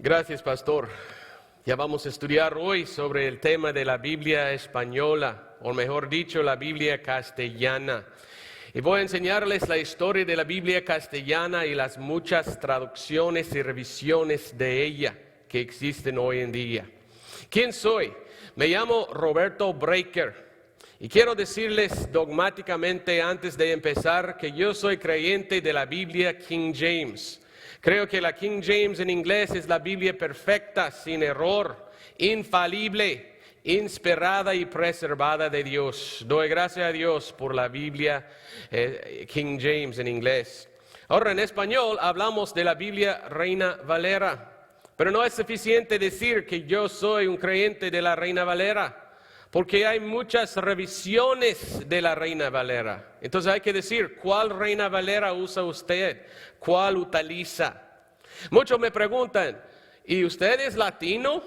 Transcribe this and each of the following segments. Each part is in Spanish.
Gracias, pastor. Ya vamos a estudiar hoy sobre el tema de la Biblia española, o mejor dicho, la Biblia castellana. Y voy a enseñarles la historia de la Biblia castellana y las muchas traducciones y revisiones de ella que existen hoy en día. ¿Quién soy? Me llamo Roberto Breaker y quiero decirles dogmáticamente antes de empezar que yo soy creyente de la Biblia King James. Creo que la King James en inglés es la Biblia perfecta, sin error, infalible, inspirada y preservada de Dios. Doy gracias a Dios por la Biblia King James en inglés. Ahora en español hablamos de la Biblia Reina Valera, pero no es suficiente decir que yo soy un creyente de la Reina Valera, porque hay muchas revisiones de la Reina Valera. Entonces hay que decir, ¿cuál Reina Valera usa usted? ¿Cuál utiliza? Muchos me preguntan, ¿y usted es latino?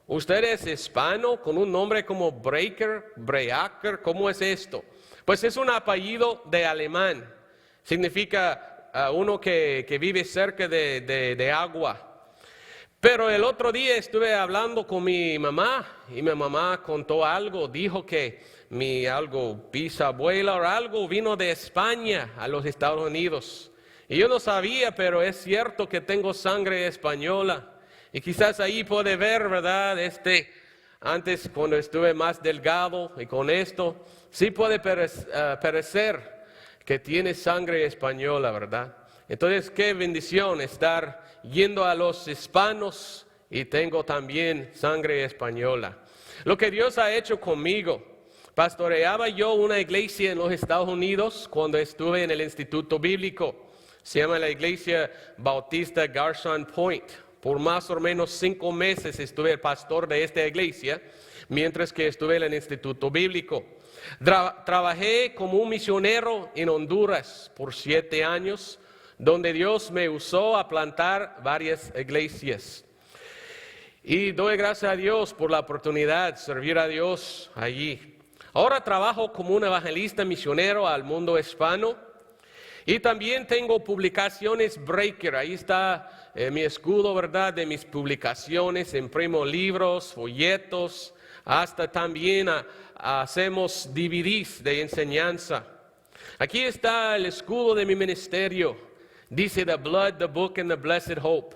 ¿Usted es hispano con un nombre como Breaker, Breaker? ¿Cómo es esto? Pues es un apellido de alemán. Significa uno que vive cerca de agua. Pero el otro día estuve hablando con mi mamá y mi mamá contó algo, dijo que mi bisabuela o algo vino de España a los Estados Unidos. Y yo no sabía, pero es cierto que tengo sangre española. Y quizás ahí puede ver, ¿verdad? Antes cuando estuve más delgado y con esto, sí puede parecer que tiene sangre española, ¿verdad? Entonces, qué bendición estar yendo a los hispanos y tengo también sangre española. Lo que Dios ha hecho conmigo, pastoreaba yo una iglesia en los Estados Unidos cuando estuve en el Instituto Bíblico. Se llama la Iglesia Bautista Garson Point. Por más o menos 5 meses estuve el pastor de esta iglesia, mientras que estuve en el Instituto Bíblico. Trabajé como un misionero en Honduras por 7 años, donde Dios me usó a plantar varias iglesias. Y doy gracias a Dios por la oportunidad de servir a Dios allí. Ahora trabajo como un evangelista misionero al mundo hispano. Y también tengo publicaciones Breaker. Ahí está mi escudo, ¿verdad? De mis publicaciones. Imprimo libros, folletos. Hasta también hacemos DVDs de enseñanza. Aquí está el escudo de mi ministerio. Dice The Blood, the Book and the Blessed Hope.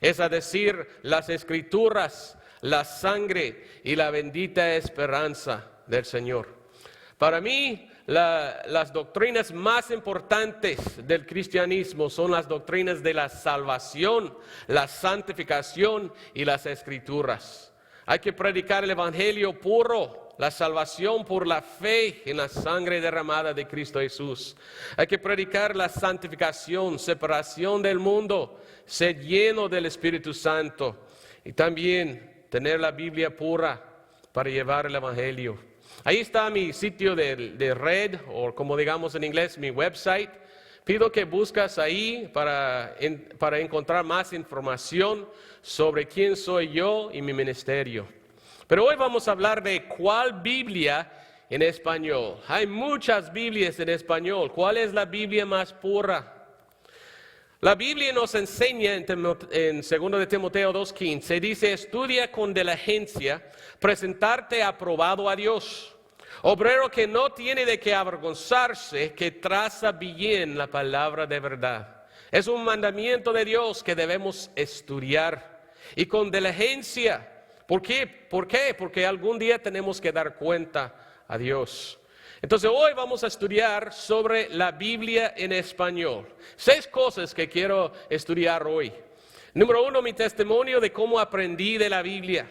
Es decir, las escrituras, la sangre y la bendita esperanza del Señor. Para mí, las doctrinas más importantes del cristianismo son las doctrinas de la salvación, la santificación y las escrituras. Hay que predicar el evangelio puro, la salvación por la fe en la sangre derramada de Cristo Jesús. Hay que predicar la santificación, separación del mundo, ser lleno del Espíritu Santo y también tener la Biblia pura para llevar el evangelio. Ahí está mi sitio de red, o como digamos en inglés, mi website. Pido que buscas ahí para encontrar más información sobre quién soy yo y mi ministerio. Pero hoy vamos a hablar de cuál Biblia en español. Hay muchas Biblias en español. ¿Cuál es la Biblia más pura? La Biblia nos enseña en 2 de Timoteo 2:15, dice, estudia con diligencia, presentarte aprobado a Dios. Obrero que no tiene de qué avergonzarse, que traza bien la palabra de verdad. Es un mandamiento de Dios que debemos estudiar y con diligencia. ¿Por qué? Porque algún día tenemos que dar cuenta a Dios. Entonces hoy vamos a estudiar sobre la Biblia en español. 6 cosas que quiero estudiar hoy. Número 1, mi testimonio de cómo aprendí de la Biblia.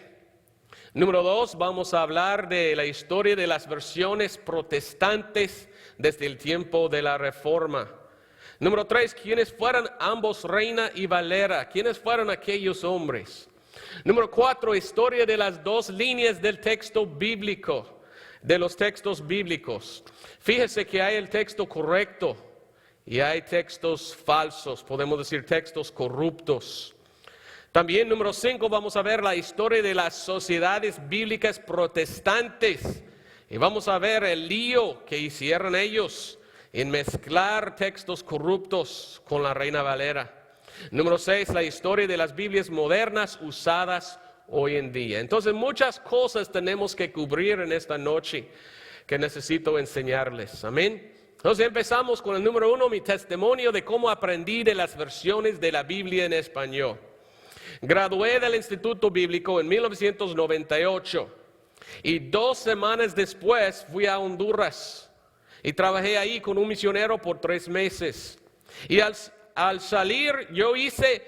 Número 2, vamos a hablar de la historia de las versiones protestantes desde el tiempo de la Reforma. Número 3, ¿quiénes fueron ambos Reina y Valera? ¿Quiénes fueron aquellos hombres? Número 4, historia de las 2 líneas del texto bíblico. De los textos bíblicos. Fíjese que hay el texto correcto y hay textos falsos, podemos decir textos corruptos. También número 5 vamos a ver la historia de las sociedades bíblicas protestantes y vamos a ver el lío que hicieron ellos en mezclar textos corruptos con la Reina Valera. Número 6, la historia de las Biblias modernas usadas hoy en día. Entonces, muchas cosas tenemos que cubrir en esta noche que necesito enseñarles. Amén. Entonces, empezamos con el número 1, mi testimonio de cómo aprendí de las versiones de la Biblia en español. Gradué del Instituto Bíblico en 1998 y 2 semanas después fui a Honduras y trabajé ahí con un misionero por 3 meses. Y al salir yo hice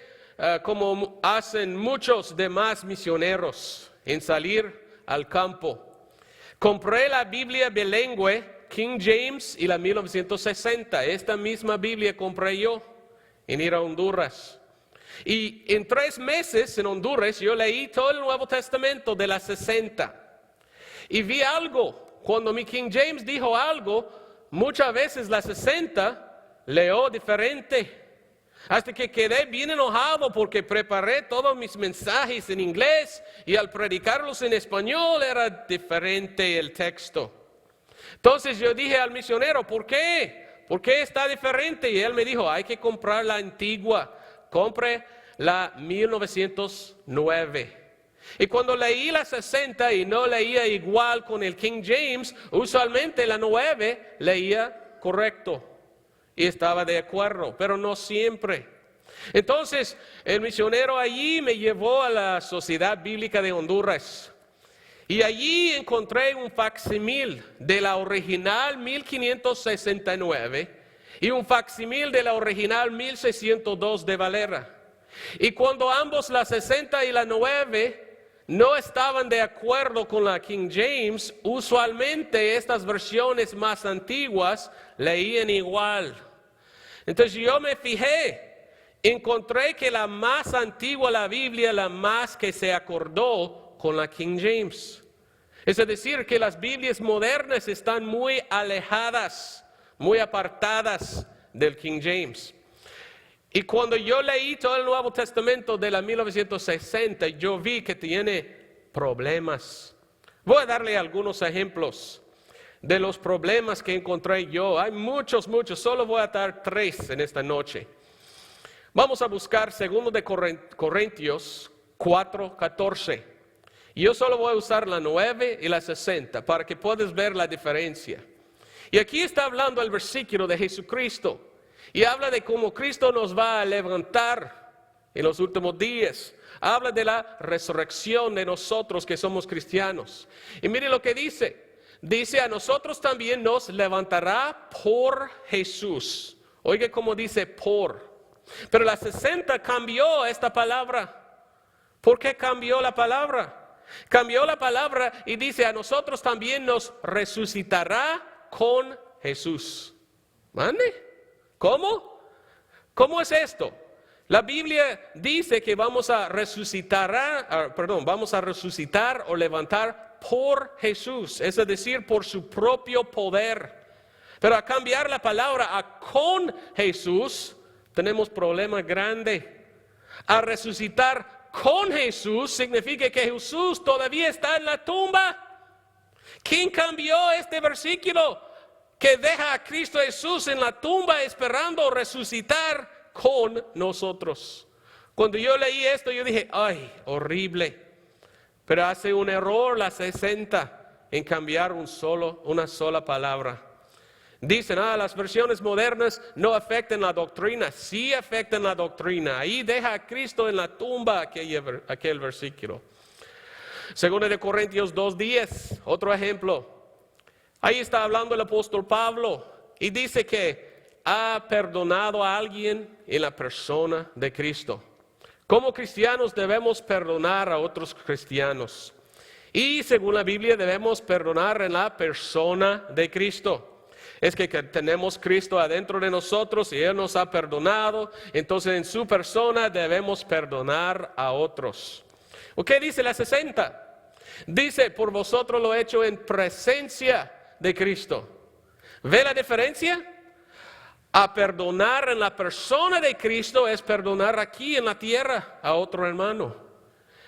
como hacen muchos demás misioneros en salir al campo. Compré la Biblia bilingüe King James y la 1960. Esta misma Biblia compré yo en ir a Honduras. Y en 3 meses en Honduras yo leí todo el Nuevo Testamento de la 60. Y vi algo, cuando mi King James dijo algo, muchas veces la 60 leo diferente. Hasta que quedé bien enojado porque preparé todos mis mensajes en inglés y al predicarlos en español era diferente el texto. Entonces yo dije al misionero, ¿por qué? ¿Por qué está diferente? Y él me dijo, hay que comprar la antigua. Compre la 1909. Y cuando leí la 60 y no leía igual con el King James, usualmente la 9 leía correcto y estaba de acuerdo, pero no siempre. Entonces el misionero allí me llevó a la Sociedad Bíblica de Honduras. Y allí encontré un facsímil de la original 1569 y un facsímil de la original 1602 de Valera. Y cuando ambos, la 60 y la 9, no estaban de acuerdo con la King James, usualmente estas versiones más antiguas leían igual. Entonces yo me fijé, encontré que la más antigua la Biblia, la más que se acordó con la King James. Es decir, que las Biblias modernas están muy alejadas, muy apartadas del King James. Y cuando yo leí todo el Nuevo Testamento de la 1960, yo vi que tiene problemas. Voy a darle algunos ejemplos de los problemas que encontré yo. Hay muchos, solo voy a dar 3 en esta noche. Vamos a buscar 2 de Corintios 4:14. Yo solo voy a usar la 9 y la 60 para que puedas ver la diferencia. Y aquí está hablando el versículo de Jesucristo. Y habla de cómo Cristo nos va a levantar en los últimos días. Habla de la resurrección de nosotros que somos cristianos. Y mire lo que dice. Dice, a nosotros también nos levantará por Jesús. Oiga cómo dice por. Pero la 60 cambió esta palabra. ¿Por qué cambió la palabra? Cambió la palabra y dice, a nosotros también nos resucitará con Jesús. ¿Mande? ¿Cómo? ¿Cómo es esto? La Biblia dice que vamos a resucitar o levantar por Jesús, es decir, por su propio poder. Pero a cambiar la palabra a con Jesús, tenemos problema grande. A resucitar con Jesús significa que Jesús todavía está en la tumba. ¿Quién cambió este versículo? Que deja a Cristo Jesús en la tumba esperando resucitar con nosotros. Cuando yo leí esto, yo dije, ay, horrible. Pero hace un error la 60 en cambiar una sola palabra. Dicen, las versiones modernas no afectan la doctrina. Sí afectan la doctrina. Ahí deja a Cristo en la tumba aquel versículo. 2 de Corintios 2:10, otro ejemplo. Ahí está hablando el apóstol Pablo y dice que ha perdonado a alguien en la persona de Cristo. Como cristianos debemos perdonar a otros cristianos. Y según la Biblia debemos perdonar en la persona de Cristo. Es que tenemos Cristo adentro de nosotros y Él nos ha perdonado. Entonces en su persona debemos perdonar a otros. ¿Qué dice la 60? Dice, por vosotros lo he hecho en presencia de Cristo. ¿Ve la diferencia? A perdonar en la persona de Cristo es perdonar aquí en la tierra a otro hermano.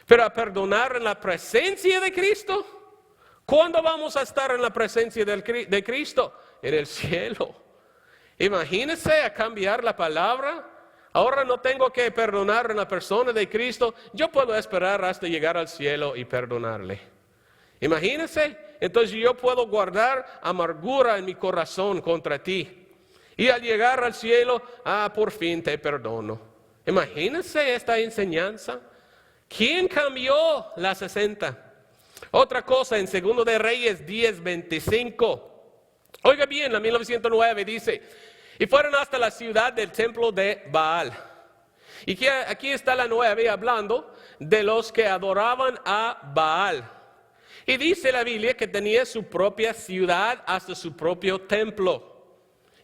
Pero a perdonar en la presencia de Cristo, ¿cuándo vamos a estar en la presencia de Cristo? En el cielo. Imagínense a cambiar la palabra. Ahora no tengo que perdonar a la persona de Cristo. Yo puedo esperar hasta llegar al cielo y perdonarle. Imagínense. Entonces yo puedo guardar amargura en mi corazón contra ti. Y al llegar al cielo, por fin te perdono. Imagínense esta enseñanza. ¿Quién cambió la 60? Otra cosa en 2 de Reyes 10:25. Oiga bien, la 1909 dice, y fueron hasta la ciudad del templo de Baal. Y que aquí está la 9 hablando de los que adoraban a Baal. Y dice la Biblia que tenía su propia ciudad hasta su propio templo.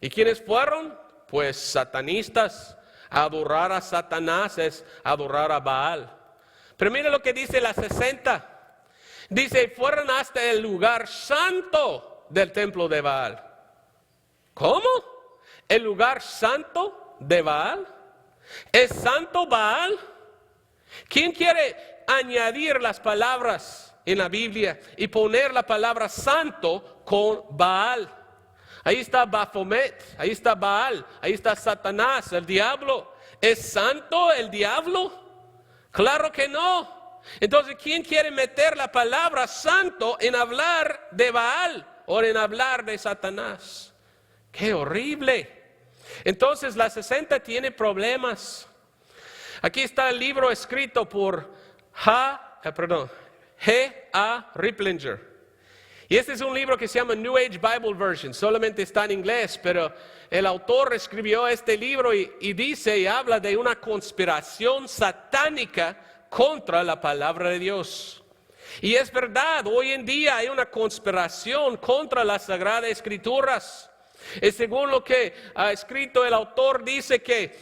¿Y quiénes fueron? Pues satanistas. Adorar a Satanás es adorar a Baal. Pero mira lo que dice la 60. Dice, fueron hasta el lugar santo del templo de Baal. ¿Cómo? ¿El lugar santo de Baal? ¿Es santo Baal? ¿Quién quiere añadir las palabras en la Biblia y poner la palabra santo con Baal? Ahí está Baphomet, ahí está Baal, ahí está Satanás, el diablo. ¿Es santo el diablo? Claro que no. Entonces, ¿quién quiere meter la palabra santo en hablar de Baal o en hablar de Satanás? ¡Qué horrible! Entonces la 60 tiene problemas. Aquí está el libro escrito por G.A. Riplinger. Y este es un libro que se llama New Age Bible Version. Solamente está en inglés, pero el autor escribió este libro y dice y habla de una conspiración satánica contra la palabra de Dios. Y es verdad, hoy en día hay una conspiración contra las Sagradas Escrituras. Y según lo que ha escrito el autor, dice que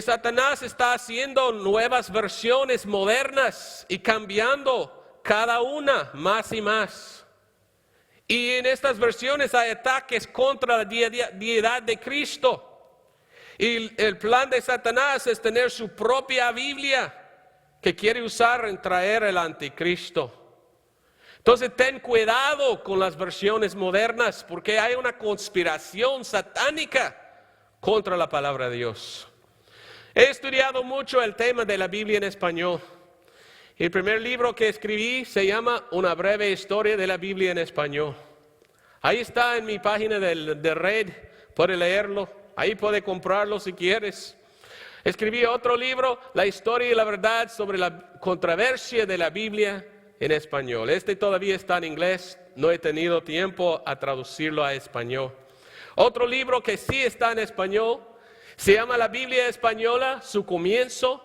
Satanás está haciendo nuevas versiones modernas y cambiando cada una más y más. Y en estas versiones hay ataques contra la deidad de Cristo. Y el plan de Satanás es tener su propia Biblia que quiere usar en traer el anticristo. Entonces ten cuidado con las versiones modernas porque hay una conspiración satánica contra la palabra de Dios. He estudiado mucho el tema de la Biblia en español. El primer libro que escribí se llama Una breve historia de la Biblia en español. Ahí está en mi página de red, puede leerlo, ahí puede comprarlo si quieres. Escribí otro libro, La historia y la verdad sobre la controversia de la Biblia en español. Este todavía está en inglés, no he tenido tiempo a traducirlo a español. Otro libro que sí está en español se llama La Biblia Española, su comienzo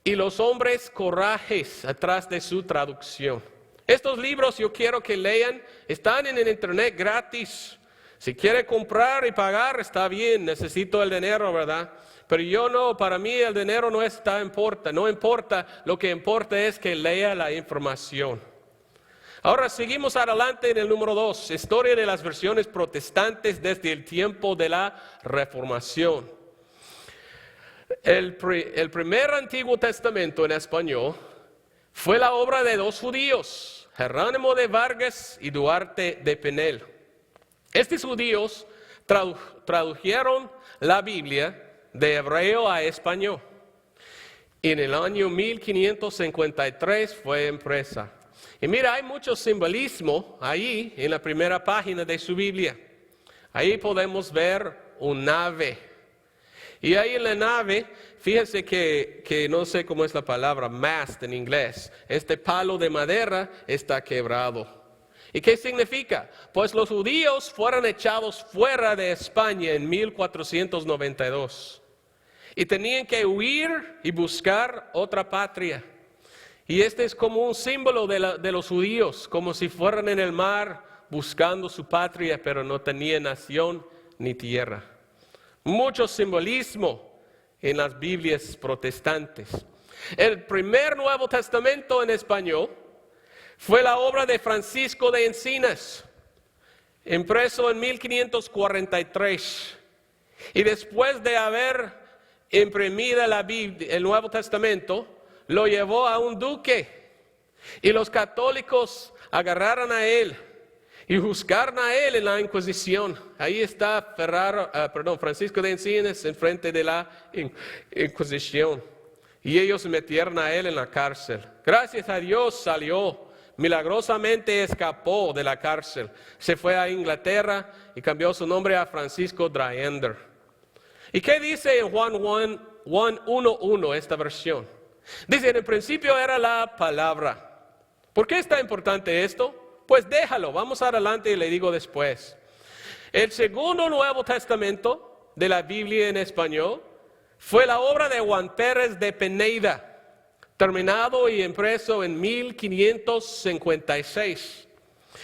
y los hombres corajes atrás de su traducción. Estos libros yo quiero que lean, están en el internet gratis. Si quiere comprar y pagar está bien, necesito el dinero, ¿verdad? Pero yo no, para mí el dinero no importa, no importa, lo que importa es que lea la información. Ahora seguimos adelante en el número 2, historia de las versiones protestantes desde el tiempo de la Reformación. El primer Antiguo Testamento en español fue la obra de dos judíos, Jerónimo de Vargas y Duarte de Pinel. Estos judíos tradujeron la Biblia de hebreo a español. En el año 1553 fue impresa. Y mira, hay mucho simbolismo ahí en la primera página de su Biblia. Ahí podemos ver un nave. Y ahí en la nave, fíjense que no sé cómo es la palabra mast en inglés. Este palo de madera está quebrado. ¿Y qué significa? Pues los judíos fueron echados fuera de España en 1492. Y tenían que huir y buscar otra patria. Y este es como un símbolo de los judíos, como si fueran en el mar buscando su patria, pero no tenían nación ni tierra. Mucho simbolismo en las Biblias protestantes. El primer Nuevo Testamento en español fue la obra de Francisco de Encinas, impreso en 1543. Y después de haber imprimido la Biblia, el Nuevo Testamento, lo llevó a un duque. Y los católicos agarraron a él y juzgaron a él en la Inquisición. Ahí está Francisco de Encinas enfrente de la Inquisición. Y ellos metieron a él en la cárcel. Gracias a Dios salió. Milagrosamente escapó de la cárcel. Se fue a Inglaterra y cambió su nombre a Francisco Dreander. ¿Y qué dice en Juan 1:1 esta versión? Dice, en el principio era la palabra. ¿Por qué está importante esto? Pues déjalo, vamos adelante y le digo después. El segundo Nuevo Testamento de la Biblia en español fue la obra de Juan Pérez de Peneda, terminado y impreso en 1556.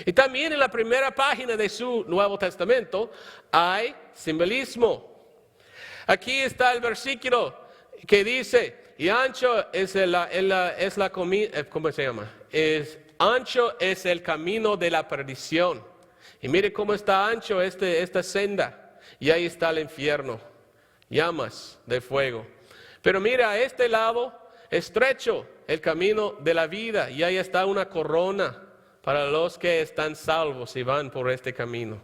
Y también en la primera página de su Nuevo Testamento hay simbolismo. Aquí está el versículo que dice, y ancho ancho es el camino de la perdición. Y mire cómo está ancho esta senda. Y ahí está el infierno, llamas de fuego. Pero mira, a este lado, estrecho el camino de la vida. Y ahí está una corona para los que están salvos y van por este camino.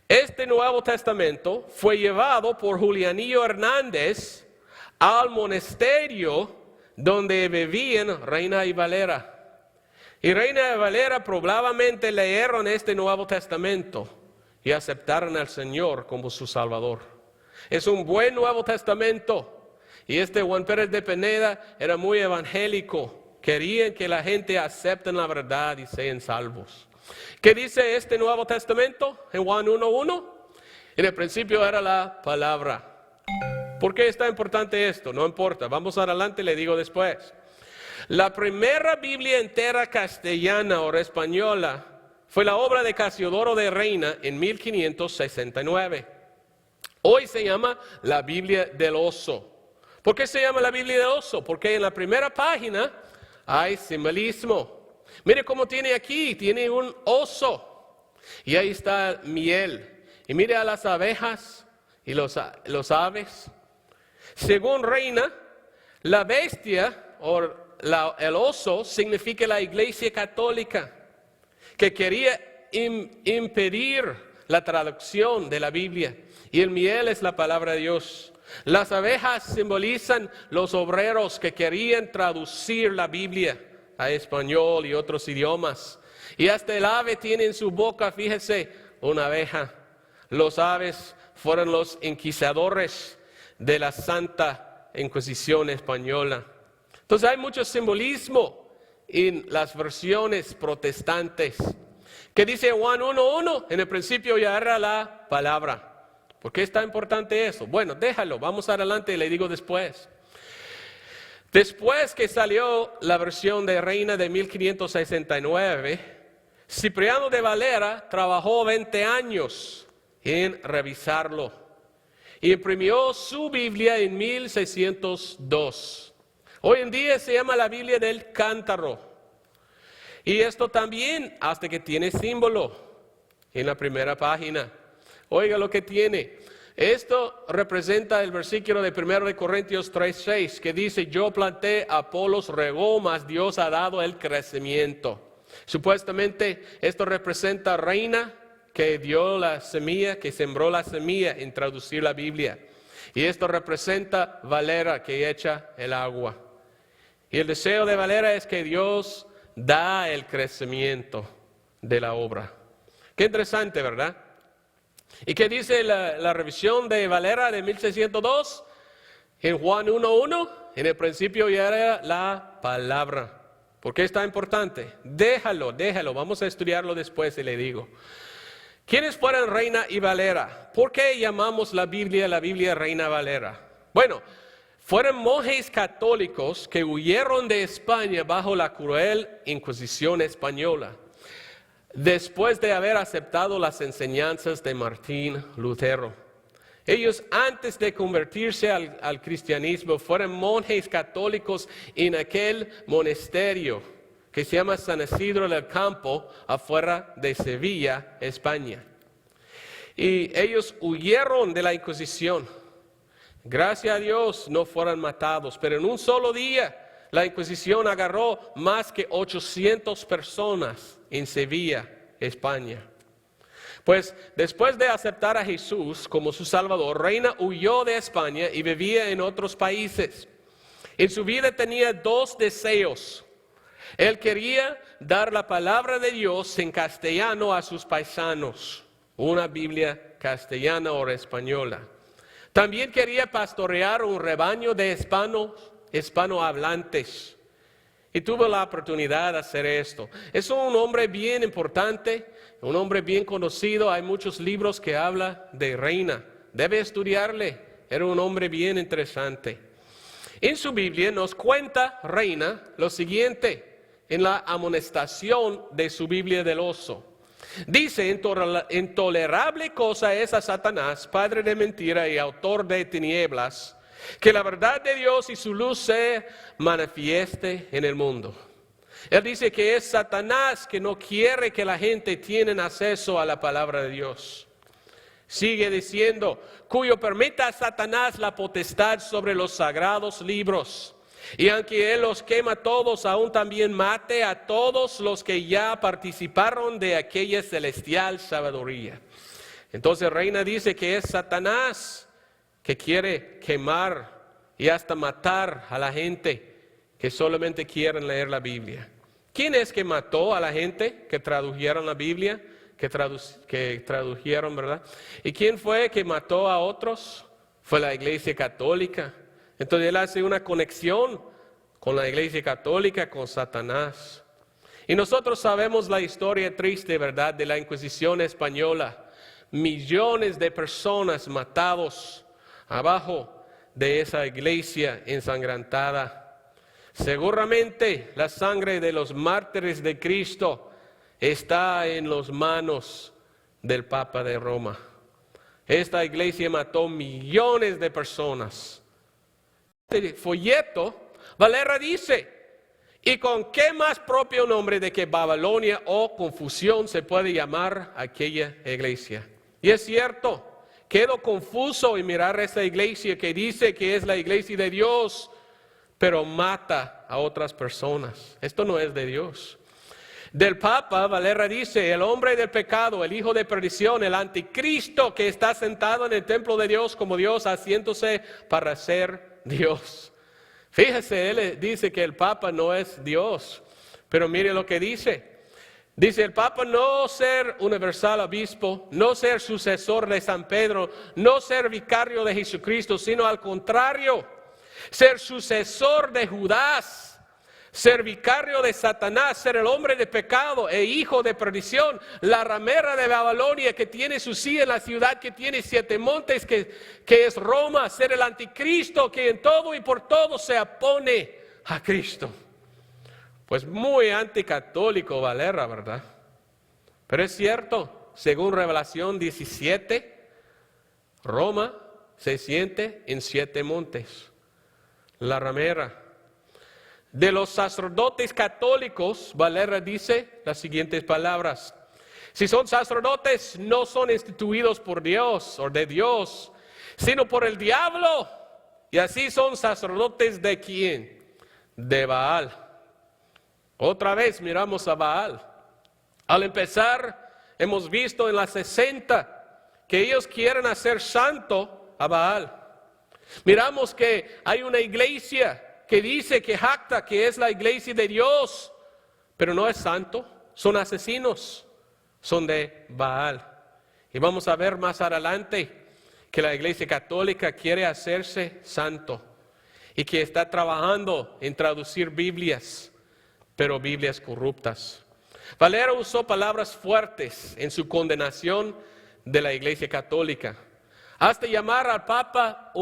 Este Nuevo Testamento fue llevado por Julianillo Hernández al monasterio donde vivían Reina y Valera. Y Reina y Valera probablemente leyeron este Nuevo Testamento y aceptaron al Señor como su Salvador. Es un buen Nuevo Testamento. Y este Juan Pérez de Peneda era muy evangélico. Querían que la gente acepte la verdad y sean salvos. ¿Qué dice este Nuevo Testamento en Juan 1:1? En el principio era la palabra. ¿Por qué está importante esto? No importa, vamos adelante, le digo después. La primera Biblia entera castellana o española fue la obra de Casiodoro de Reina en 1569. Hoy se llama la Biblia del Oso. ¿Por qué se llama la Biblia del Oso? Porque en la primera página hay simbolismo. Mire cómo tiene aquí, tiene un oso. Y ahí está miel. Y mire a las abejas y los aves. Según Reina, la bestia o el oso significa la Iglesia Católica, que quería impedir la traducción de la Biblia. Y el miel es la palabra de Dios. Las abejas simbolizan los obreros que querían traducir la Biblia a español y otros idiomas. Y hasta el ave tiene en su boca, fíjese, una abeja. Los aves fueron los inquisidores de la Santa Inquisición española. Entonces hay mucho simbolismo en las versiones protestantes. ¿Qué dice Juan 1:1? En el principio ya era la palabra. ¿Por qué es tan importante eso? Bueno, déjalo, vamos adelante y le digo después. Después que salió la versión de Reina de 1569, Cipriano de Valera trabajó 20 años en revisarlo y imprimió su Biblia en 1602. Hoy en día se llama la Biblia del Cántaro. Y esto también hasta que tiene símbolo en la primera página. Oiga lo que tiene. Esto representa el versículo de 1 Corintios 3:6 que dice, yo planté, Apolos regó, mas Dios ha dado el crecimiento. Supuestamente esto representa a Reina que dio la semilla, que sembró la semilla en traducir la Biblia. Y esto representa Valera que echa el agua. Y el deseo de Valera es que Dios da el crecimiento de la obra. Qué interesante, ¿verdad? ¿Y qué dice la revisión de Valera de 1602? En Juan 1:1, en el principio ya era la palabra. ¿Por qué es tan importante? Déjalo, vamos a estudiarlo después y le digo. ¿Quiénes fueron Reina y Valera? ¿Por qué llamamos la Biblia Reina Valera? Bueno, fueron monjes católicos que huyeron de España bajo la cruel Inquisición española, después de haber aceptado las enseñanzas de Martín Lutero. Ellos, antes de convertirse al cristianismo, fueron monjes católicos en aquel monasterio que se llama San Isidro del Campo, afuera de Sevilla, España. Y ellos huyeron de la Inquisición. Gracias a Dios no fueron matados, pero en un solo día la Inquisición agarró más que 800 personas en Sevilla España. Pues después de aceptar a Jesús como su Salvador, Reina huyó de España y vivía en otros países. En su vida tenía dos deseos. Él quería dar la palabra de Dios en castellano a sus paisanos, una Biblia castellana o española. También quería pastorear un rebaño de hispanohablantes. Y tuvo la oportunidad de hacer esto. Es un hombre bien importante, un hombre bien conocido. Hay muchos libros que hablan de Reina. Debe estudiarle. Era un hombre bien interesante. En su Biblia nos cuenta Reina lo siguiente en la amonestación de su Biblia del oso. Dice: intolerable cosa es a Satanás, padre de mentira y autor de tinieblas, que la verdad de Dios y su luz se manifieste en el mundo. Él dice que es Satanás que no quiere que la gente tenga acceso a la palabra de Dios. Sigue diciendo: cuyo permita a Satanás la potestad sobre los sagrados libros. Y aunque él los quema todos, aún también mate a todos los que ya participaron de aquella celestial sabiduría. Entonces Reina dice que es Satanás que quiere quemar y hasta matar a la gente que solamente quieren leer la Biblia. ¿Quién es que mató a la gente que tradujeron la Biblia? Que tradujeron, ¿verdad? ¿Y quién fue que mató a otros? Fue la Iglesia Católica. Entonces él hace una conexión con la Iglesia Católica, con Satanás. Y nosotros sabemos la historia triste, ¿verdad?, de la Inquisición española. Millones de personas matados abajo de esa iglesia ensangrentada. Seguramente la sangre de los mártires de Cristo está en las manos del Papa de Roma. Esta iglesia mató millones de personas. Este folleto, Valera dice: ¿y con qué más propio nombre de que Babilonia o confusión se puede llamar aquella iglesia? Y es cierto, quedo confuso en mirar esta iglesia que dice que es la iglesia de Dios, pero mata a otras personas. Esto no es de Dios. Del Papa, Valera dice: el hombre del pecado, el hijo de perdición, el anticristo que está sentado en el templo de Dios como Dios, haciéndose para ser Dios. Fíjese, él dice que el Papa no es Dios, pero mire lo que dice. Dice el Papa: no ser universal obispo, no ser sucesor de San Pedro, no ser vicario de Jesucristo, sino al contrario, ser sucesor de Judas, ser vicario de Satanás, ser el hombre de pecado e hijo de perdición, la ramera de Babilonia que tiene su silla en la ciudad que tiene 7 montes, que es Roma, ser el anticristo que en todo y por todo se opone a Cristo. Pues muy anticatólico Valera, ¿verdad? Pero es cierto, según Revelación 17, Roma se siente en 7 montes, la ramera. De los sacerdotes católicos, Valera dice las siguientes palabras: si son sacerdotes, no son instituidos por Dios o de Dios, sino por el diablo. Y así son sacerdotes ¿de quién? De Baal. Otra vez miramos a Baal. Al empezar, hemos visto en las 60 que ellos quieren hacer santo a Baal. Miramos que hay una iglesia que dice, que jacta que es la iglesia de Dios, pero no es santo, son asesinos, son de Baal. Y vamos a ver más adelante que la iglesia católica quiere hacerse santo y que está trabajando en traducir Biblias, pero Biblias corruptas. Valera usó palabras fuertes en su condenación de la iglesia católica, hasta llamar al Papa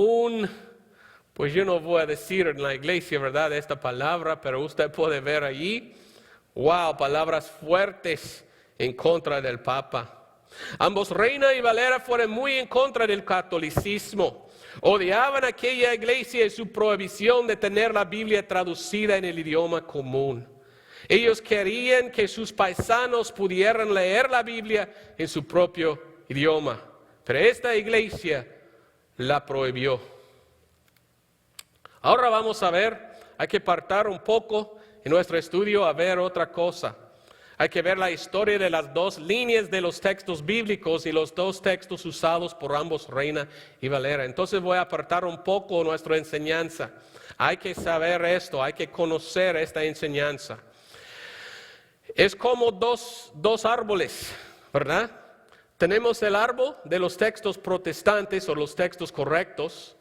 pues yo no voy a decir en la iglesia, ¿verdad?, esta palabra, pero usted puede ver allí, wow, palabras fuertes en contra del Papa. Ambos, Reina y Valera, fueron muy en contra del catolicismo. Odiaban aquella iglesia y su prohibición de tener la Biblia traducida en el idioma común. Ellos querían que sus paisanos pudieran leer la Biblia en su propio idioma, pero esta iglesia la prohibió. Ahora vamos a ver, hay que apartar un poco en nuestro estudio a ver otra cosa. Hay que ver la historia de las dos líneas de los textos bíblicos y los dos textos usados por ambos, Reina y Valera. Entonces voy a apartar un poco nuestra enseñanza. Hay que saber esto, hay que conocer esta enseñanza. Es como dos árboles, ¿verdad? Tenemos el árbol de los textos protestantes o los textos correctos.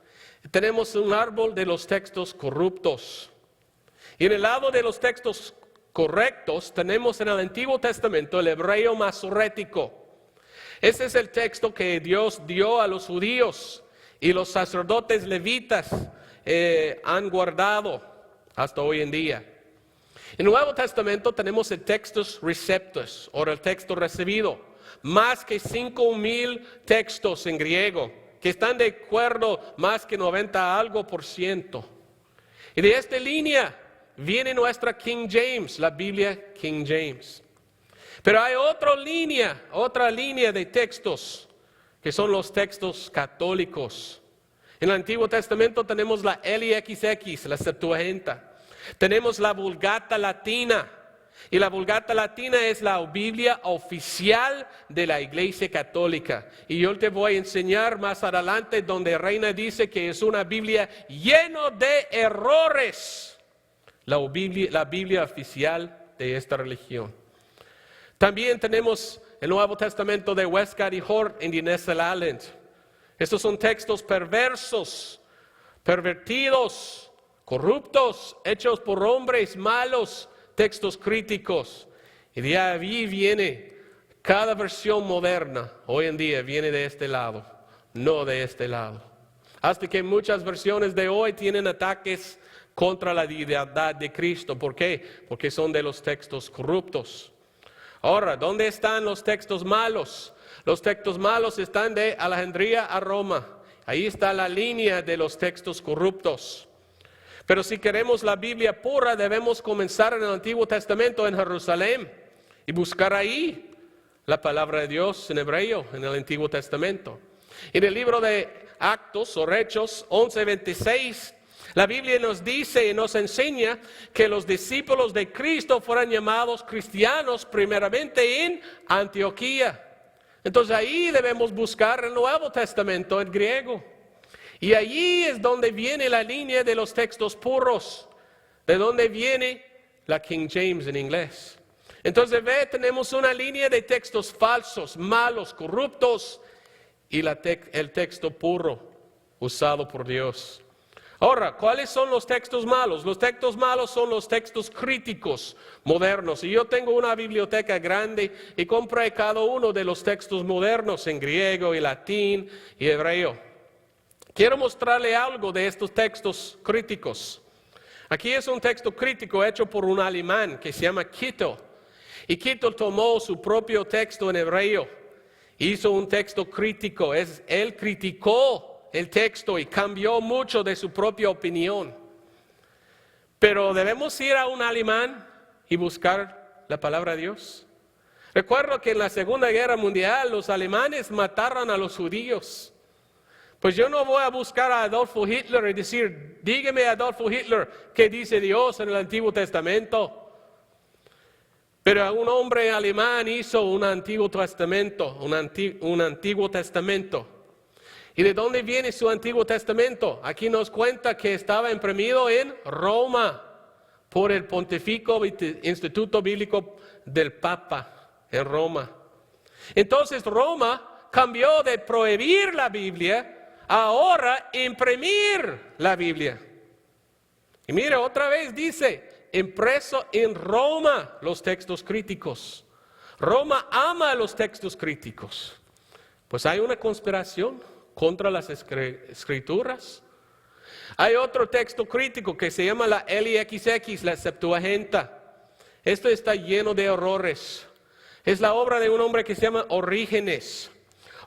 Tenemos un árbol de los textos corruptos. Y en el lado de los textos correctos tenemos en el Antiguo Testamento el hebreo masorético. Ese es el texto que Dios dio a los judíos y los sacerdotes levitas han guardado hasta hoy en día. En el Nuevo Testamento tenemos el textus receptus, o el texto recibido, más que 5,000 textos en griego, que están de acuerdo más que 90%. Y de esta línea viene nuestra King James, la Biblia King James. Pero hay otra línea de textos, que son los textos católicos. En el Antiguo Testamento tenemos la LXX, la Septuaginta. Tenemos la Vulgata Latina. Y la Vulgata Latina es la Biblia oficial de la Iglesia Católica. Y yo te voy a enseñar más adelante donde Reina dice que es una Biblia llena de errores. La Biblia oficial de esta religión. También tenemos el Nuevo Testamento de Westcott y Hort en Nessel Island. Estos son textos perversos, pervertidos, corruptos, hechos por hombres malos, textos críticos. Y de ahí viene cada versión moderna, hoy en día viene de este lado, no de este lado. Hasta que muchas versiones de hoy tienen ataques contra la deidad de Cristo. ¿Por qué? Porque son de los textos corruptos. Ahora, ¿dónde están los textos malos? Los textos malos están de Alejandría a Roma. Ahí está la línea de los textos corruptos. Pero si queremos la Biblia pura, debemos comenzar en el Antiguo Testamento en Jerusalén y buscar ahí la palabra de Dios en hebreo, en el Antiguo Testamento. En el libro de Actos o Hechos 11:26, la Biblia nos dice y nos enseña que los discípulos de Cristo fueron llamados cristianos primeramente en Antioquía. Entonces ahí debemos buscar el Nuevo Testamento en griego. Y allí es donde viene la línea de los textos puros, de donde viene la King James en inglés. Entonces tenemos una línea de textos falsos, malos, corruptos y el texto puro usado por Dios. Ahora, ¿cuáles son los textos malos? Los textos malos son los textos críticos modernos. Y yo tengo una biblioteca grande y compré cada uno de los textos modernos en griego y latín y hebreo. Quiero mostrarle algo de estos textos críticos. Aquí es un texto crítico hecho por un alemán que se llama Kittel. Y Kittel tomó su propio texto en hebreo. Hizo un texto crítico. Él criticó el texto y cambió mucho de su propia opinión. Pero debemos ir a un alemán y buscar la palabra de Dios. Recuerdo que en la Segunda Guerra Mundial los alemanes mataron a los judíos. Pues yo no voy a buscar a Adolfo Hitler y decir, dígame Adolfo Hitler, ¿qué dice Dios en el Antiguo Testamento? Pero un hombre alemán hizo un Antiguo Testamento, un Antiguo Testamento. ¿Y de dónde viene su Antiguo Testamento? Aquí nos cuenta que estaba imprimido en Roma por el Pontificio Instituto Bíblico del Papa en Roma. Entonces Roma cambió de prohibir la Biblia, ahora imprimir la Biblia. Y mire, otra vez dice, impreso en Roma los textos críticos. Roma ama los textos críticos. Pues hay una conspiración contra las escrituras. Hay otro texto crítico que se llama la LXX, la Septuaginta. Esto está lleno de errores. Es la obra de un hombre que se llama Orígenes.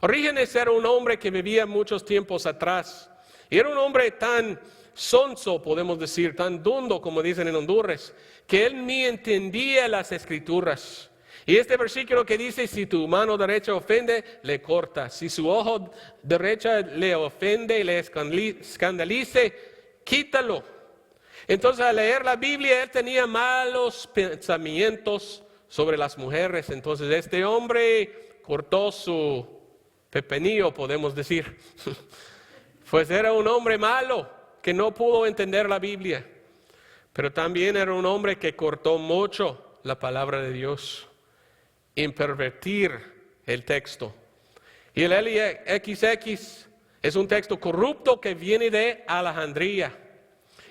Orígenes era un hombre que vivía muchos tiempos atrás. Y era un hombre tan sonso, podemos decir, tan dundo, como dicen en Honduras, que él ni entendía las escrituras. Y este versículo que dice, si tu mano derecha ofende, le corta. Si su ojo derecha le ofende, le escandalice, quítalo. Entonces al leer la Biblia, él tenía malos pensamientos sobre las mujeres. Entonces este hombre cortó su pepinillo, podemos decir. Pues era un hombre malo que no pudo entender la Biblia. Pero también era un hombre que cortó mucho la palabra de Dios, en pervertir el texto. Y el LXX es un texto corrupto que viene de Alejandría.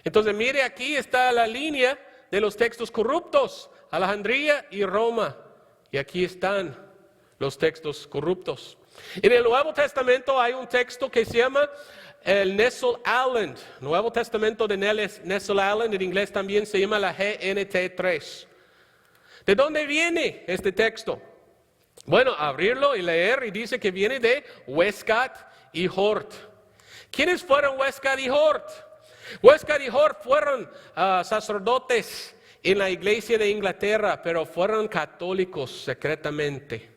Entonces mire, aquí está la línea de los textos corruptos, Alejandría y Roma. Y aquí están los textos corruptos. En el Nuevo Testamento hay un texto que se llama el Nestle Aland. Nuevo Testamento de Nestle Aland, en inglés también se llama la GNT3. ¿De dónde viene este texto? Bueno, abrirlo y leer, y dice que viene de Westcott y Hort. ¿Quiénes fueron Westcott y Hort? Westcott y Hort fueron sacerdotes en la iglesia de Inglaterra, pero fueron católicos secretamente.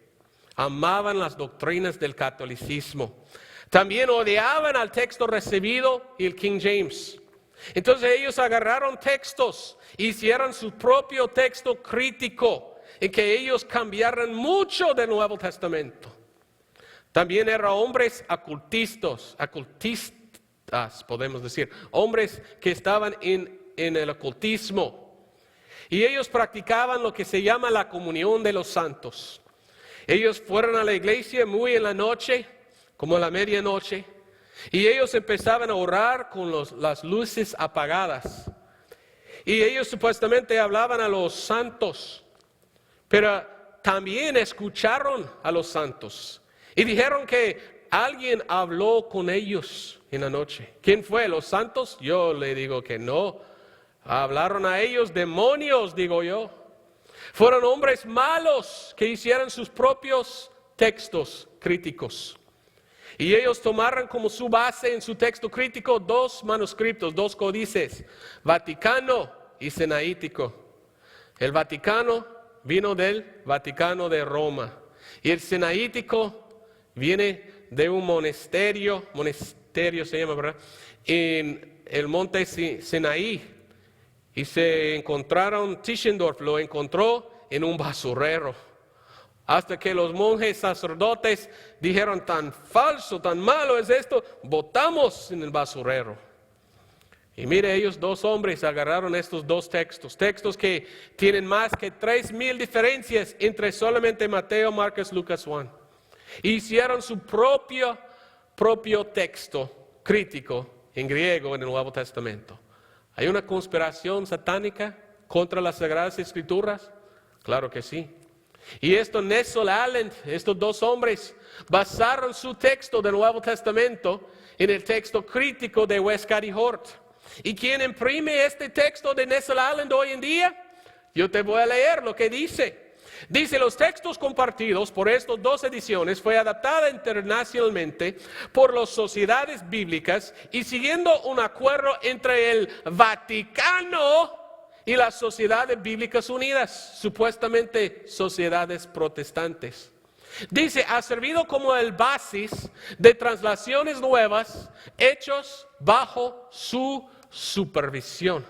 Amaban las doctrinas del catolicismo. También odiaban al texto recibido y el King James. Entonces ellos agarraron textos, hicieron su propio texto crítico, en que ellos cambiaron mucho del Nuevo Testamento. También eran hombres ocultistas, podemos decir, hombres que estaban en el ocultismo. Y ellos practicaban lo que se llama la comunión de los santos. Ellos fueron a la iglesia muy en la noche, como a la medianoche, y ellos empezaban a orar con las luces apagadas. Y ellos supuestamente hablaban a los santos, pero también escucharon a los santos. Y dijeron que alguien habló con ellos en la noche. ¿Quién fue? ¿Los santos? Yo le digo que no. Hablaron a ellos demonios, digo yo. Fueron hombres malos que hicieron sus propios textos críticos. Y ellos tomaron como su base en su texto crítico dos manuscritos, dos códices, Vaticano y Sinaítico. El Vaticano vino del Vaticano de Roma. Y el Sinaítico viene de un monasterio se llama, ¿verdad? En el monte Sinaí. Y se encontraron, Tischendorf lo encontró en un basurero. Hasta que los monjes sacerdotes dijeron, tan falso, tan malo es esto, botamos en el basurero. Y mire, ellos dos hombres agarraron estos dos textos que tienen más que 3,000 diferencias entre solamente Mateo, Marcos, Lucas, Juan. Hicieron su propio texto crítico en griego en el Nuevo Testamento. ¿Hay una conspiración satánica contra las Sagradas Escrituras? Claro que sí. Y Nestle Aland, estos dos hombres, basaron su texto del Nuevo Testamento en el texto crítico de Westcott y Hort. ¿Y quién imprime este texto de Nestle Aland hoy en día? Yo te voy a leer lo que dice. Dice, los textos compartidos por estas dos ediciones fue adaptada internacionalmente por las sociedades bíblicas y siguiendo un acuerdo entre el Vaticano y las Sociedades Bíblicas Unidas, supuestamente sociedades protestantes. Dice, ha servido como el basis de translaciones nuevas hechos bajo su supervisión.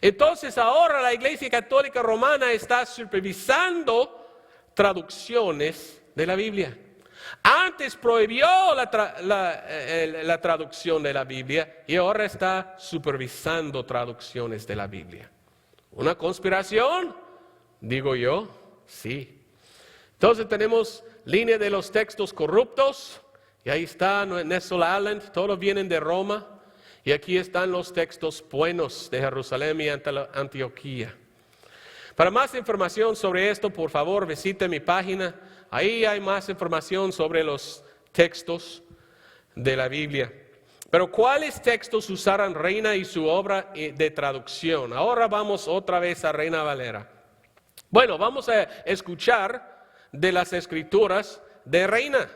Entonces ahora la Iglesia Católica Romana está supervisando traducciones de la Biblia. Antes prohibió la traducción de la Biblia y ahora está supervisando traducciones de la Biblia. ¿Una conspiración? Digo yo, sí. Entonces tenemos línea de los textos corruptos, y ahí está Nestle Aland, todos vienen de Roma. Y aquí están los textos buenos de Jerusalén y Antioquía. Para más información sobre esto, por favor, visite mi página. Ahí hay más información sobre los textos de la Biblia. Pero ¿cuáles textos usaron Reina y su obra de traducción? Ahora vamos otra vez a Reina Valera. Bueno, vamos a escuchar de las escrituras de Reina.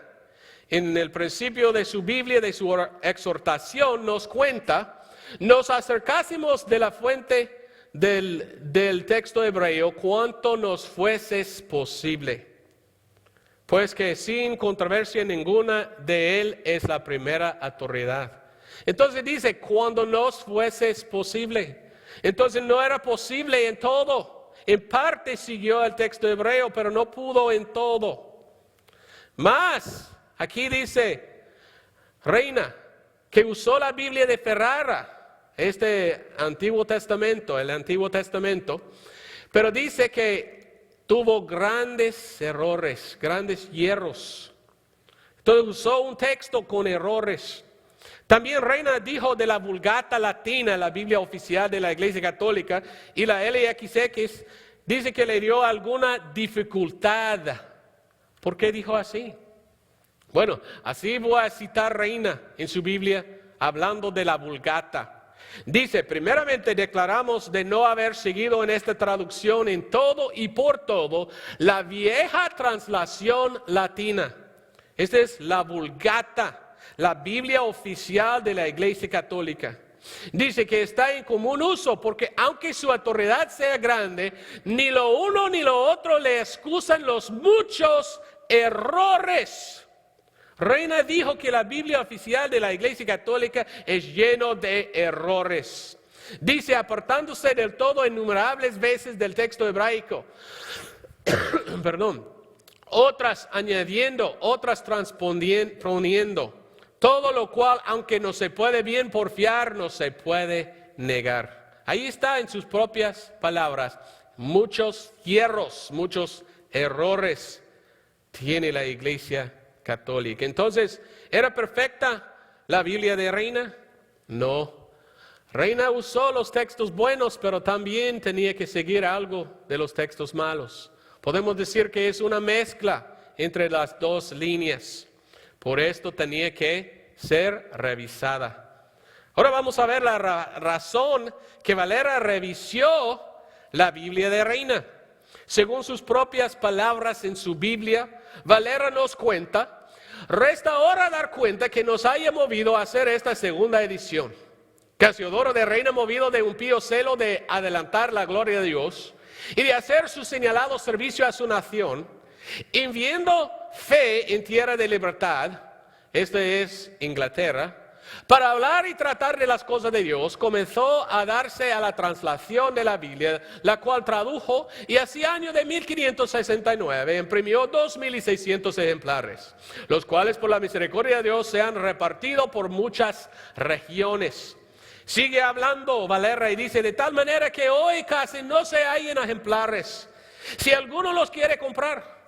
En el principio de su Biblia, de su exhortación, nos cuenta, nos acercásemos de la fuente del texto hebreo cuanto nos fueses posible, pues que sin controversia ninguna de él es la primera autoridad. Entonces dice, cuando nos fueses posible. Entonces no era posible en todo. En parte siguió el texto hebreo, pero no pudo en todo. Más, aquí dice, reina, que usó la Biblia de Ferrara, el Antiguo Testamento, pero dice que tuvo grandes errores, grandes hierros. Entonces usó un texto con errores. También Reina dijo de la Vulgata Latina, la Biblia oficial de la Iglesia Católica, y la LXX, dice que le dio alguna dificultad. ¿Por qué dijo así? Bueno, así voy a citar Reina en su Biblia, hablando de la Vulgata. Dice, primeramente declaramos de no haber seguido en esta traducción en todo y por todo la vieja translación latina. Esta es la Vulgata, la Biblia oficial de la Iglesia Católica. Dice que está en común uso porque aunque su autoridad sea grande, ni lo uno ni lo otro le excusan los muchos errores. Reina dijo que la Biblia oficial de la Iglesia Católica es lleno de errores. Dice, apartándose del todo innumerables veces del texto hebraico. Otras añadiendo, otras transponiendo. Todo lo cual, aunque no se puede bien porfiar, no se puede negar. Ahí está en sus propias palabras. Muchos hierros, muchos errores tiene la Iglesia Católica. Entonces, ¿era perfecta la Biblia de Reina? No. Reina usó los textos buenos, pero también tenía que seguir algo de los textos malos. Podemos decir que es una mezcla entre las dos líneas. Por esto tenía que ser revisada. Ahora vamos a ver la razón que Valera revisó la Biblia de Reina. Según sus propias palabras en su Biblia, Valera nos cuenta, resta ahora dar cuenta que nos haya movido a hacer esta segunda edición. Casiodoro de Reina, movido de un pío celo de adelantar la gloria de Dios y de hacer su señalado servicio a su nación, enviando fe en tierra de libertad, esta es Inglaterra, para hablar y tratar de las cosas de Dios, comenzó a darse a la translación de la Biblia, la cual tradujo y hacia año de 1569 imprimió 2,600 ejemplares, los cuales por la misericordia de Dios se han repartido por muchas regiones. Sigue hablando Valera y dice, de tal manera que hoy casi no se hallan ejemplares, si alguno los quiere comprar,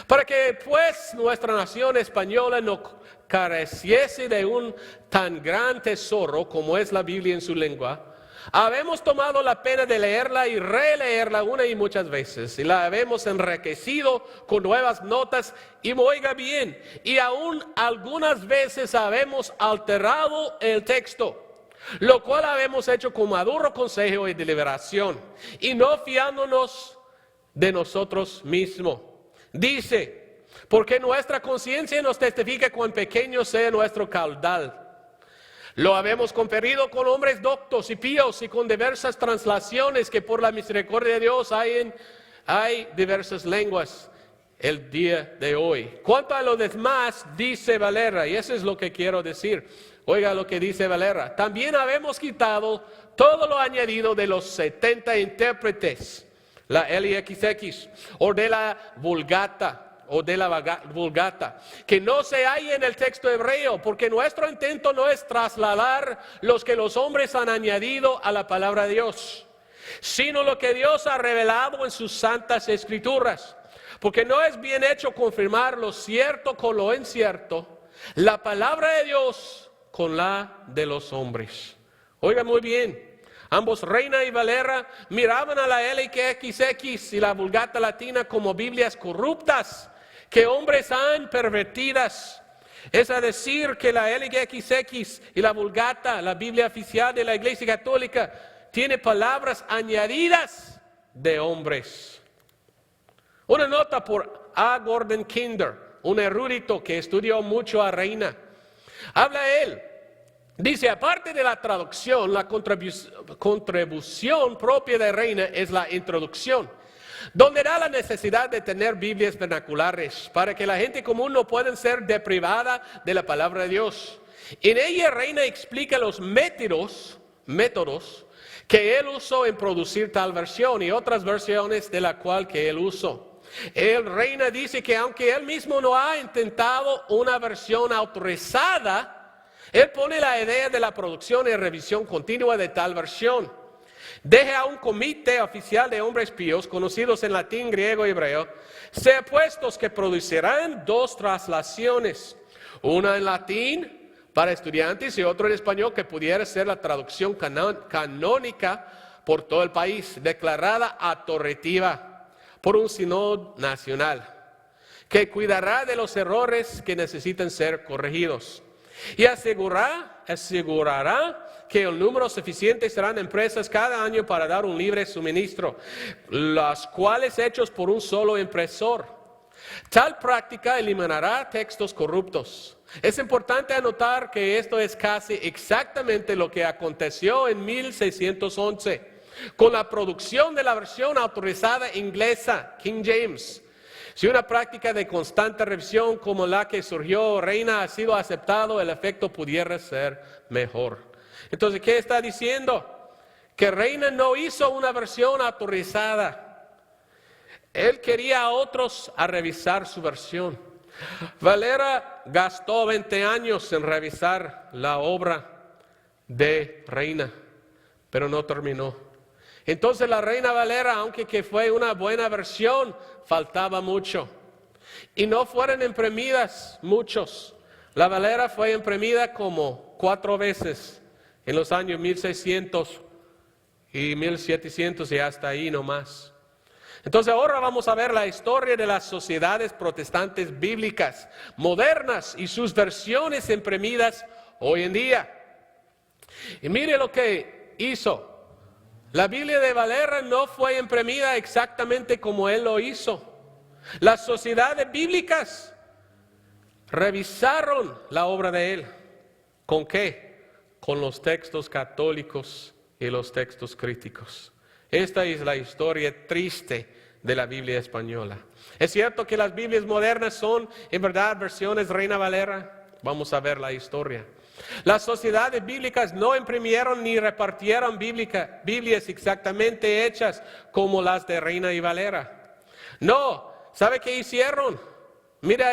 para que pues nuestra nación española no careciese de un tan gran tesoro como es la Biblia en su lengua, habemos tomado la pena de leerla y releerla una y muchas veces, y la habemos enriquecido con nuevas notas, y oiga bien, y aún algunas veces habemos alterado el texto, lo cual habemos hecho con maduro consejo y deliberación, y no fiándonos de nosotros mismos. Dice, porque nuestra conciencia nos testifica cuán pequeño sea nuestro caudal. Lo habemos conferido con hombres doctos y píos y con diversas translaciones que por la misericordia de Dios hay diversas lenguas el día de hoy. Cuanto a lo demás, dice Valera, y eso es lo que quiero decir. Oiga lo que dice Valera. También habemos quitado todo lo añadido de los 70 intérpretes, la LXX, o de la Vulgata, que no se halla en el texto hebreo, porque nuestro intento no es trasladar los que los hombres han añadido a la palabra de Dios, sino lo que Dios ha revelado en sus santas escrituras, porque no es bien hecho confirmar lo cierto con lo incierto, la palabra de Dios con la de los hombres. Oiga muy bien, ambos Reina y Valera miraban a la LXX y la Vulgata Latina como Biblias corruptas que hombres han pervertidas. Es a decir que la LXX y la Vulgata, la Biblia oficial de la Iglesia Católica, tiene palabras añadidas de hombres. Una nota por A. Gordon Kinder, un erudito que estudió mucho a Reina. Habla él. Dice, aparte de la traducción, la contribución propia de Reina es la introducción, donde da la necesidad de tener Biblias vernaculares para que la gente común no pueda ser deprivada de la palabra de Dios. En ella Reina explica los métodos que él usó en producir tal versión y otras versiones de la cual que él usó. El Reina dice que aunque él mismo no ha intentado una versión autorizada, él pone la idea de la producción y revisión continua de tal versión. Deje a un comité oficial de hombres píos, conocidos en latín, griego y hebreo, ser puestos que producirán 2 traslaciones, una en latín para estudiantes y otra en español que pudiera ser la traducción canónica por todo el país, declarada autoritativa por un sínodo nacional, que cuidará de los errores que necesitan ser corregidos y asegurará que el número suficiente serán empresas cada año para dar un libre suministro, las cuales hechos por un solo impresor. Tal práctica eliminará textos corruptos. Es importante anotar que esto es casi exactamente lo que aconteció en 1611 con la producción de la versión autorizada inglesa, King James. Si una práctica de constante revisión como la que surgió Reina ha sido aceptado, el efecto pudiera ser mejor. Entonces, ¿qué está diciendo? Que Reina no hizo una versión autorizada. Él quería a otros a revisar su versión. Valera gastó 20 años en revisar la obra de Reina, pero no terminó. Entonces la Reina Valera, aunque que fue una buena versión, faltaba mucho. Y no fueron imprimidas muchos. La Valera fue imprimida como 4 veces en los años 1600 y 1700 y hasta ahí no más. Entonces ahora vamos a ver la historia de las sociedades protestantes bíblicas modernas y sus versiones imprimidas hoy en día. Y mire lo que hizo. La Biblia de Valera no fue imprimida exactamente como él lo hizo. Las sociedades bíblicas revisaron la obra de él. ¿Con qué? Con los textos católicos y los textos críticos. Esta es la historia triste de la Biblia española. ¿Es cierto que las Biblias modernas son en verdad versiones Reina Valera? Vamos a ver la historia. Las sociedades bíblicas no imprimieron ni repartieron Biblias exactamente hechas como las de Reina y Valera. No, ¿sabe qué hicieron? Mira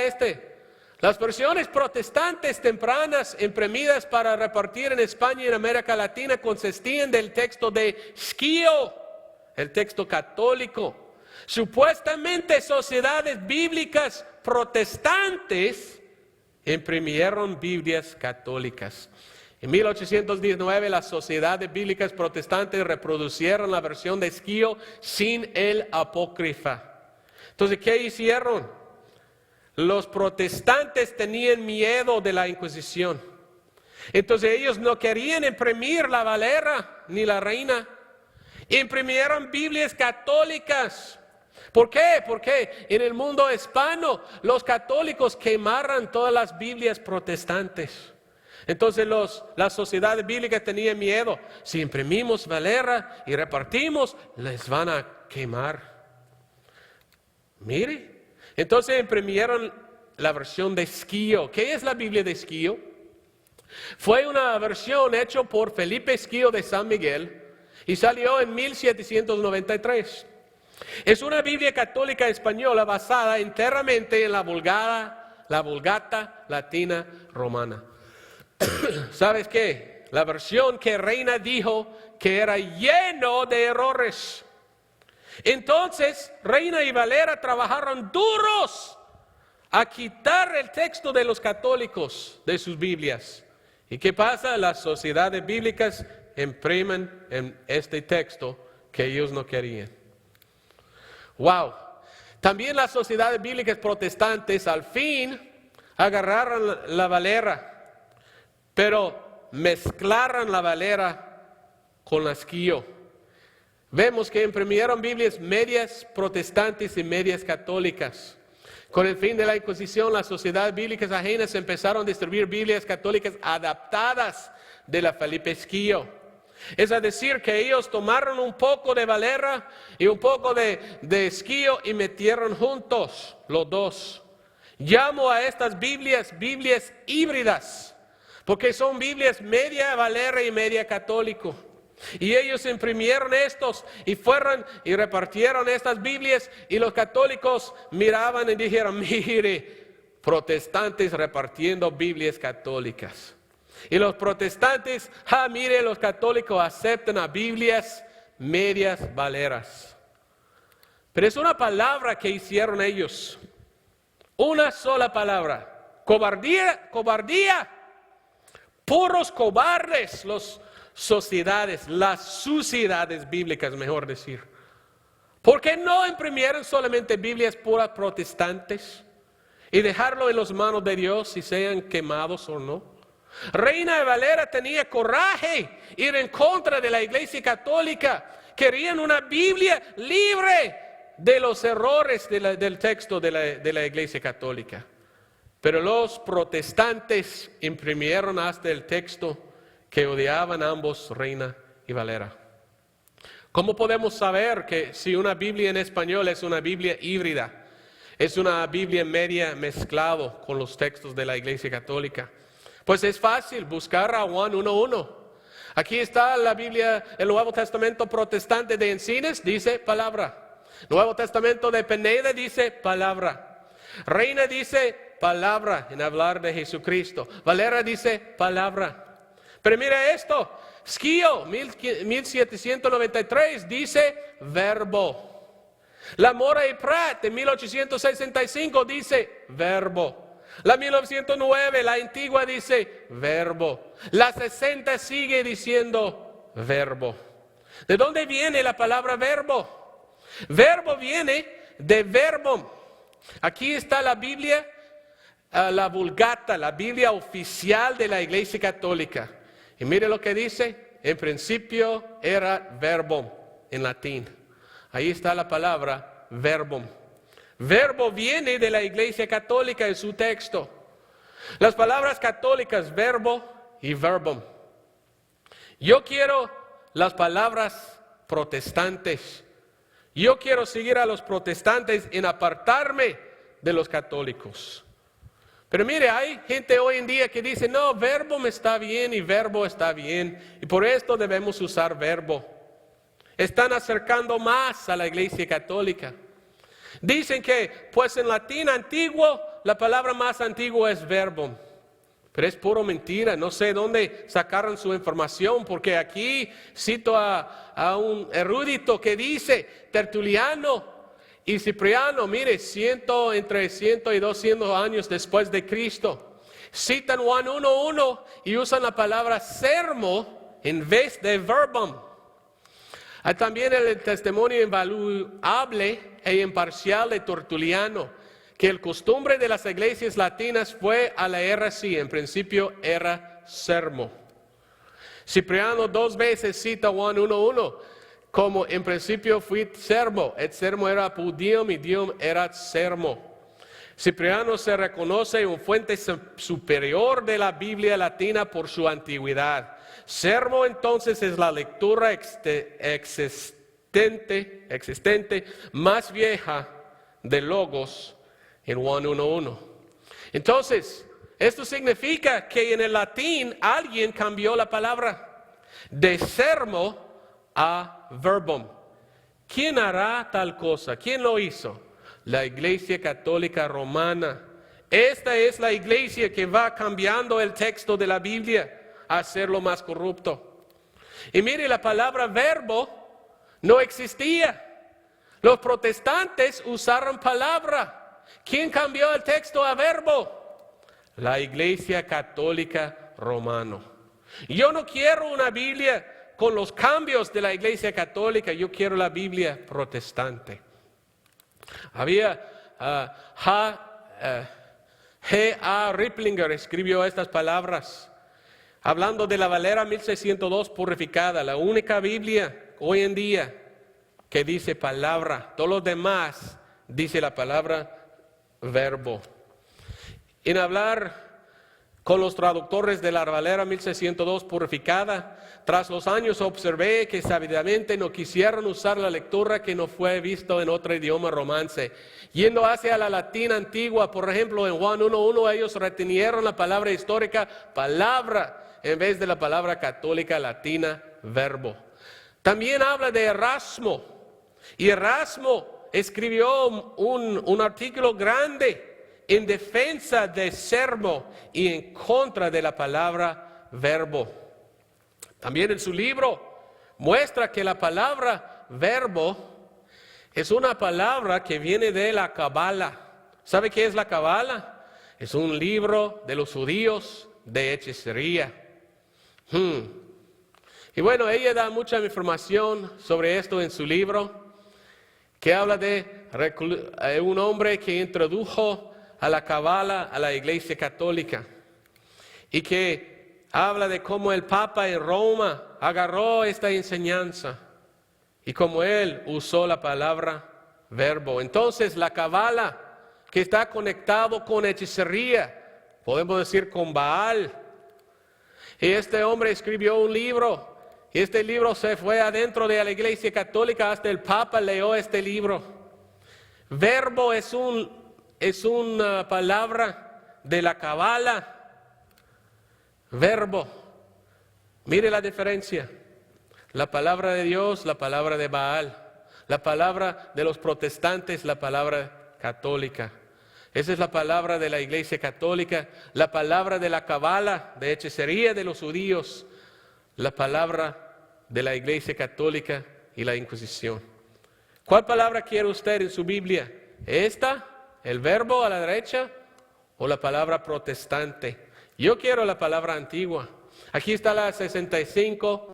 las versiones protestantes tempranas imprimidas para repartir en España y en América Latina consistían del texto de Schio, el texto católico. Supuestamente sociedades bíblicas protestantes imprimieron Biblias católicas. En 1819 las sociedades bíblicas protestantes reproducieron la versión de Schio sin el apócrifa. Entonces, ¿qué hicieron? Los protestantes tenían miedo de la Inquisición. Entonces ellos no querían imprimir la Valera ni la Reina. Imprimieron Biblias católicas. ¿Por qué? Porque en el mundo hispano los católicos quemaron todas las Biblias protestantes. Entonces las sociedades bíblicas tenían miedo. Si imprimimos Valera y repartimos, les van a quemar. Mire. Entonces imprimieron la versión de Schio. ¿Qué es la Biblia de Schio? Fue una versión hecha por Felipe Schio de San Miguel y salió en 1793. Es una Biblia católica española basada enteramente en la Vulgata latina romana. ¿Sabes qué? La versión que Reina dijo que era lleno de errores. Entonces, Reina y Valera trabajaron duros a quitar el texto de los católicos de sus Biblias. ¿Y qué pasa? Las sociedades bíblicas imprimen en este texto que ellos no querían. Wow. También las sociedades bíblicas protestantes al fin agarraron la Valera, pero mezclaron la Valera con la Schio. Vemos que imprimieron Biblias medias protestantes y medias católicas. Con el fin de la Inquisición, las sociedades bíblicas ajenas empezaron a distribuir Biblias católicas adaptadas de la Felipe Schio. Es decir, que ellos tomaron un poco de Valera y un poco de Schio y metieron juntos los dos. Llamo a estas Biblias híbridas, porque son Biblias media Valera y media católico. Y ellos imprimieron estos y fueron y repartieron estas Biblias, y los católicos miraban y dijeron, mire, protestantes repartiendo Biblias católicas. Y los protestantes, mire, los católicos aceptan a Biblias medias valeras. Pero es una palabra que hicieron ellos. Una sola palabra. Cobardía, cobardía. Puros cobardes las suciedades bíblicas, mejor decir. ¿Por qué no imprimieron solamente Biblias puras protestantes y dejarlo en las manos de Dios si sean quemados o no? Reina Valera tenía coraje ir en contra de la Iglesia Católica. Querían una Biblia libre de los errores del texto de la Iglesia Católica. Pero los protestantes imprimieron hasta el texto que odiaban ambos, Reina y Valera. ¿Cómo podemos saber que si una Biblia en español es una Biblia híbrida? Es una Biblia media mezclado con los textos de la Iglesia Católica. Pues es fácil buscar a Juan 1:1. Aquí está la Biblia, el Nuevo Testamento protestante de Encinas, dice palabra. Nuevo Testamento de Pineda dice palabra. Reina dice palabra en hablar de Jesucristo. Valera dice palabra. Pero mira esto, Schio 1793 dice verbo. La Mora y Pratt de 1865 dice verbo. La 1909, la antigua, dice verbo. La 60 sigue diciendo verbo. ¿De dónde viene la palabra verbo? Verbo viene de verbum. Aquí está la Biblia, la Vulgata, la Biblia oficial de la Iglesia Católica. Y mire lo que dice, en principio era verbum en latín. Ahí está la palabra verbum. Verbo viene de la Iglesia Católica en su texto. Las palabras católicas, verbo y verbum. Yo quiero las palabras protestantes. Yo quiero seguir a los protestantes en apartarme de los católicos. Pero mire, hay gente hoy en día que dice, no, verbum está bien y verbo está bien. Y por esto debemos usar verbo. Están acercando más a la Iglesia Católica. Dicen que, pues en latín antiguo, la palabra más antigua es verbum. Pero es puro mentira, no sé dónde sacaron su información, porque aquí cito a un erudito que dice, Tertuliano y Cipriano, mire, entre 100 y 200 años después de Cristo, citan Juan 1:1 y usan la palabra sermo en vez de verbum. Hay también el testimonio invaluable e imparcial de Tertuliano, que el costumbre de las iglesias latinas fue a la era así, en principio era sermo. Cipriano 2 veces cita Juan 1:1 como en principio fue sermo. El sermo era pudium y dium era sermo. Cipriano se reconoce una fuente superior de la Biblia latina por su antigüedad. Sermo entonces es la lectura existente más vieja de Logos en Juan 1:1. Entonces, esto significa que en el latín alguien cambió la palabra de sermo a verbum. ¿Quién hará tal cosa? ¿Quién lo hizo? La Iglesia Católica Romana. Esta es la iglesia que va cambiando el texto de la Biblia a hacerlo más corrupto. Y mire, la palabra verbo no existía. Los protestantes usaron palabra. ¿Quién cambió el texto a verbo? La Iglesia Católica Romana. Yo no quiero una Biblia con los cambios de la Iglesia Católica, yo quiero la Biblia protestante. Había G.A. Riplinger escribió estas palabras hablando de la Valera 1602 purificada, la única Biblia hoy en día que dice palabra. Todos los demás dice la palabra verbo. En hablar con los traductores de la Valera 1602 purificada, tras los años observé que sabidamente no quisieron usar la lectura que no fue visto en otro idioma romance. Yendo hacia la latina antigua, por ejemplo, en Juan 1:1, ellos retenieron la palabra histórica palabra en vez de la palabra católica latina verbo. También habla de Erasmo. Y Erasmo escribió un artículo grande en defensa de sermo y en contra de la palabra verbo. También en su libro muestra que la palabra verbo es una palabra que viene de la Cabala. ¿Sabe qué es la Cabala? Es un libro de los judíos de hechicería. Y bueno, ella da mucha información sobre esto en su libro, que habla de un hombre que introdujo a la Cabala a la Iglesia Católica y que habla de cómo el Papa en Roma agarró esta enseñanza y cómo él usó la palabra verbo. Entonces la Cabala, que está conectado con hechicería, podemos decir con Baal. Y este hombre escribió un libro, y este libro se fue adentro de la Iglesia Católica, hasta el Papa leyó este libro. Verbo es una palabra de la Cabala. Verbo. Mire la diferencia. La palabra de Dios, la palabra de Baal. La palabra de los protestantes, la palabra católica. Esa es la palabra de la Iglesia Católica. La palabra de la Cabala, de hechicería de los judíos. La palabra de la Iglesia Católica y la Inquisición. ¿Cuál palabra quiere usted en su Biblia? ¿Esta? ¿El verbo a la derecha? ¿O la palabra protestante? Yo quiero la palabra antigua. Aquí está la 65,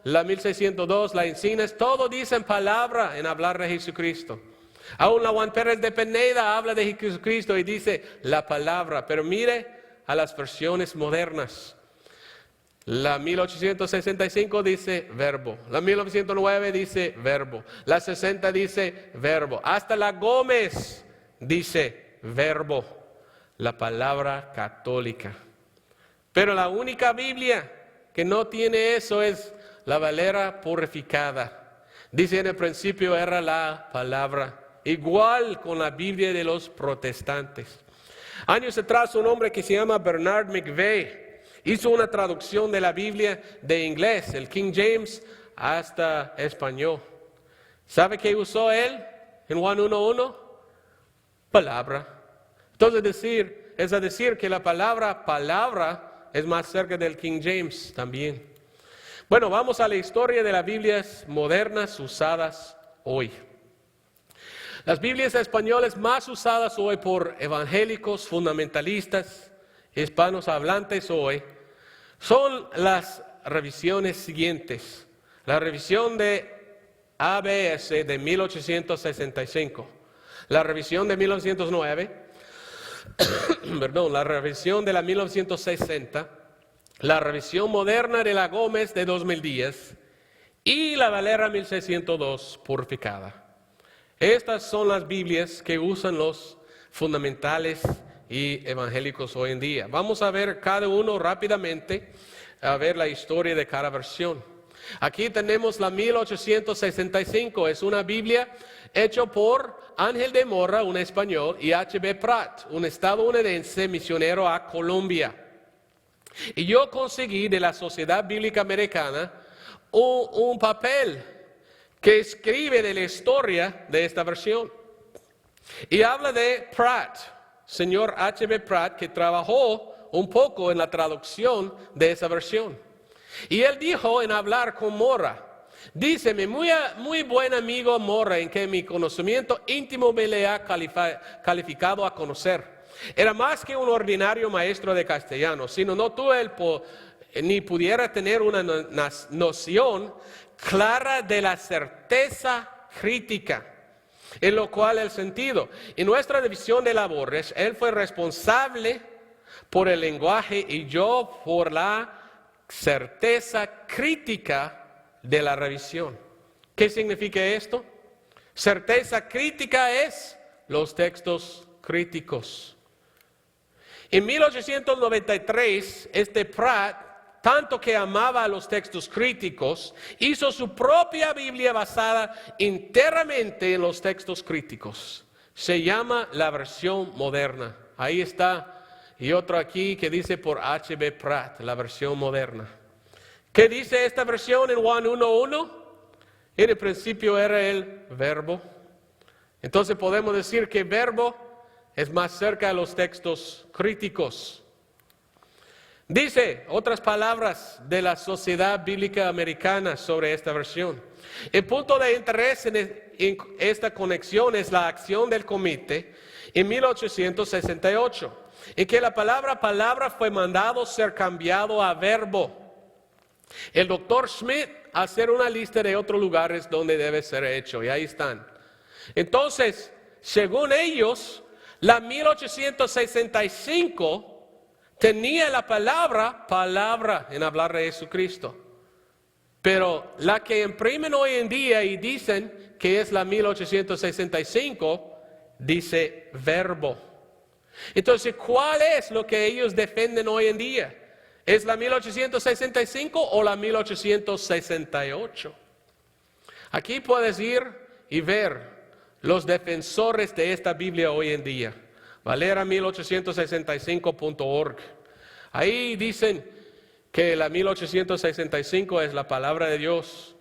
la 1602, la Encinas. Todo dicen palabra en hablar de Jesucristo. Aún la Juan Pérez de Pineda habla de Jesucristo y dice la palabra. Pero mire a las versiones modernas. La 1865 dice verbo. La 1909 dice verbo. La 60 dice verbo. Hasta la Gómez dice verbo. La palabra católica. Pero la única Biblia que no tiene eso es la Valera purificada. Dice en el principio era la palabra. Igual con la Biblia de los protestantes. Años atrás un hombre que se llama Bernard McVeigh hizo una traducción de la Biblia de inglés, el King James, hasta español. ¿Sabe qué usó él en Juan 1:1? Palabra. Entonces es decir que la palabra es más cerca del King James también. Bueno, vamos a la historia de las Biblias modernas usadas hoy. Las Biblias españolas más usadas hoy por evangélicos, fundamentalistas, hispanos hablantes hoy, son las revisiones siguientes. La revisión de ABS de 1865, la revisión de 1909, la revisión de la 1960, la revisión moderna de la Gómez de 2010 y la Valera 1602 purificada. Estas son las Biblias que usan los fundamentales y evangélicos hoy en día. Vamos a ver cada uno rápidamente, a ver la historia de cada versión. Aquí tenemos la 1865, es una Biblia hecha por Ángel de Morra, un español, y H.B. Pratt, un estadounidense misionero a Colombia. Y yo conseguí de la Sociedad Bíblica Americana un papel que escribe de la historia de esta versión. Y habla de Pratt, señor H.B. Pratt, que trabajó un poco en la traducción de esa versión. Y él dijo en hablar con Morra, dice, mi muy buen amigo Morra, en que mi conocimiento íntimo me le ha calificado a conocer. Era más que un ordinario maestro de castellano, sino no tuve ni pudiera tener una noción clara de la certeza crítica, en lo cual el sentido. En nuestra división de labores, él fue responsable por el lenguaje y yo por la certeza crítica de la revisión. ¿Qué significa esto? Certeza crítica es los textos críticos. En 1893, Pratt, tanto que amaba los textos críticos, hizo su propia Biblia basada enteramente en los textos críticos. Se llama la versión moderna. Ahí está. Y otro aquí que dice por H.B. Pratt, la versión moderna. ¿Qué dice esta versión en Juan 1:1? En el principio era el verbo. Entonces podemos decir que verbo es más cerca de los textos críticos. Dice otras palabras de la Sociedad Bíblica Americana sobre esta versión. El punto de interés en esta conexión es la acción del comité en 1868, en que la palabra fue mandado ser cambiado a verbo. El doctor Schmidt hace una lista de otros lugares donde debe ser hecho, y ahí están. Entonces, según ellos, la 1865 tenía la palabra en hablar de Jesucristo. Pero la que imprimen hoy en día y dicen que es la 1865, dice verbo. Entonces, ¿cuál es lo que ellos defienden hoy en día? ¿Es la 1865 o la 1868? Aquí puedes ir y ver los defensores de esta Biblia hoy en día. Valera1865.org. Ahí dicen que la 1865 es la palabra de Dios.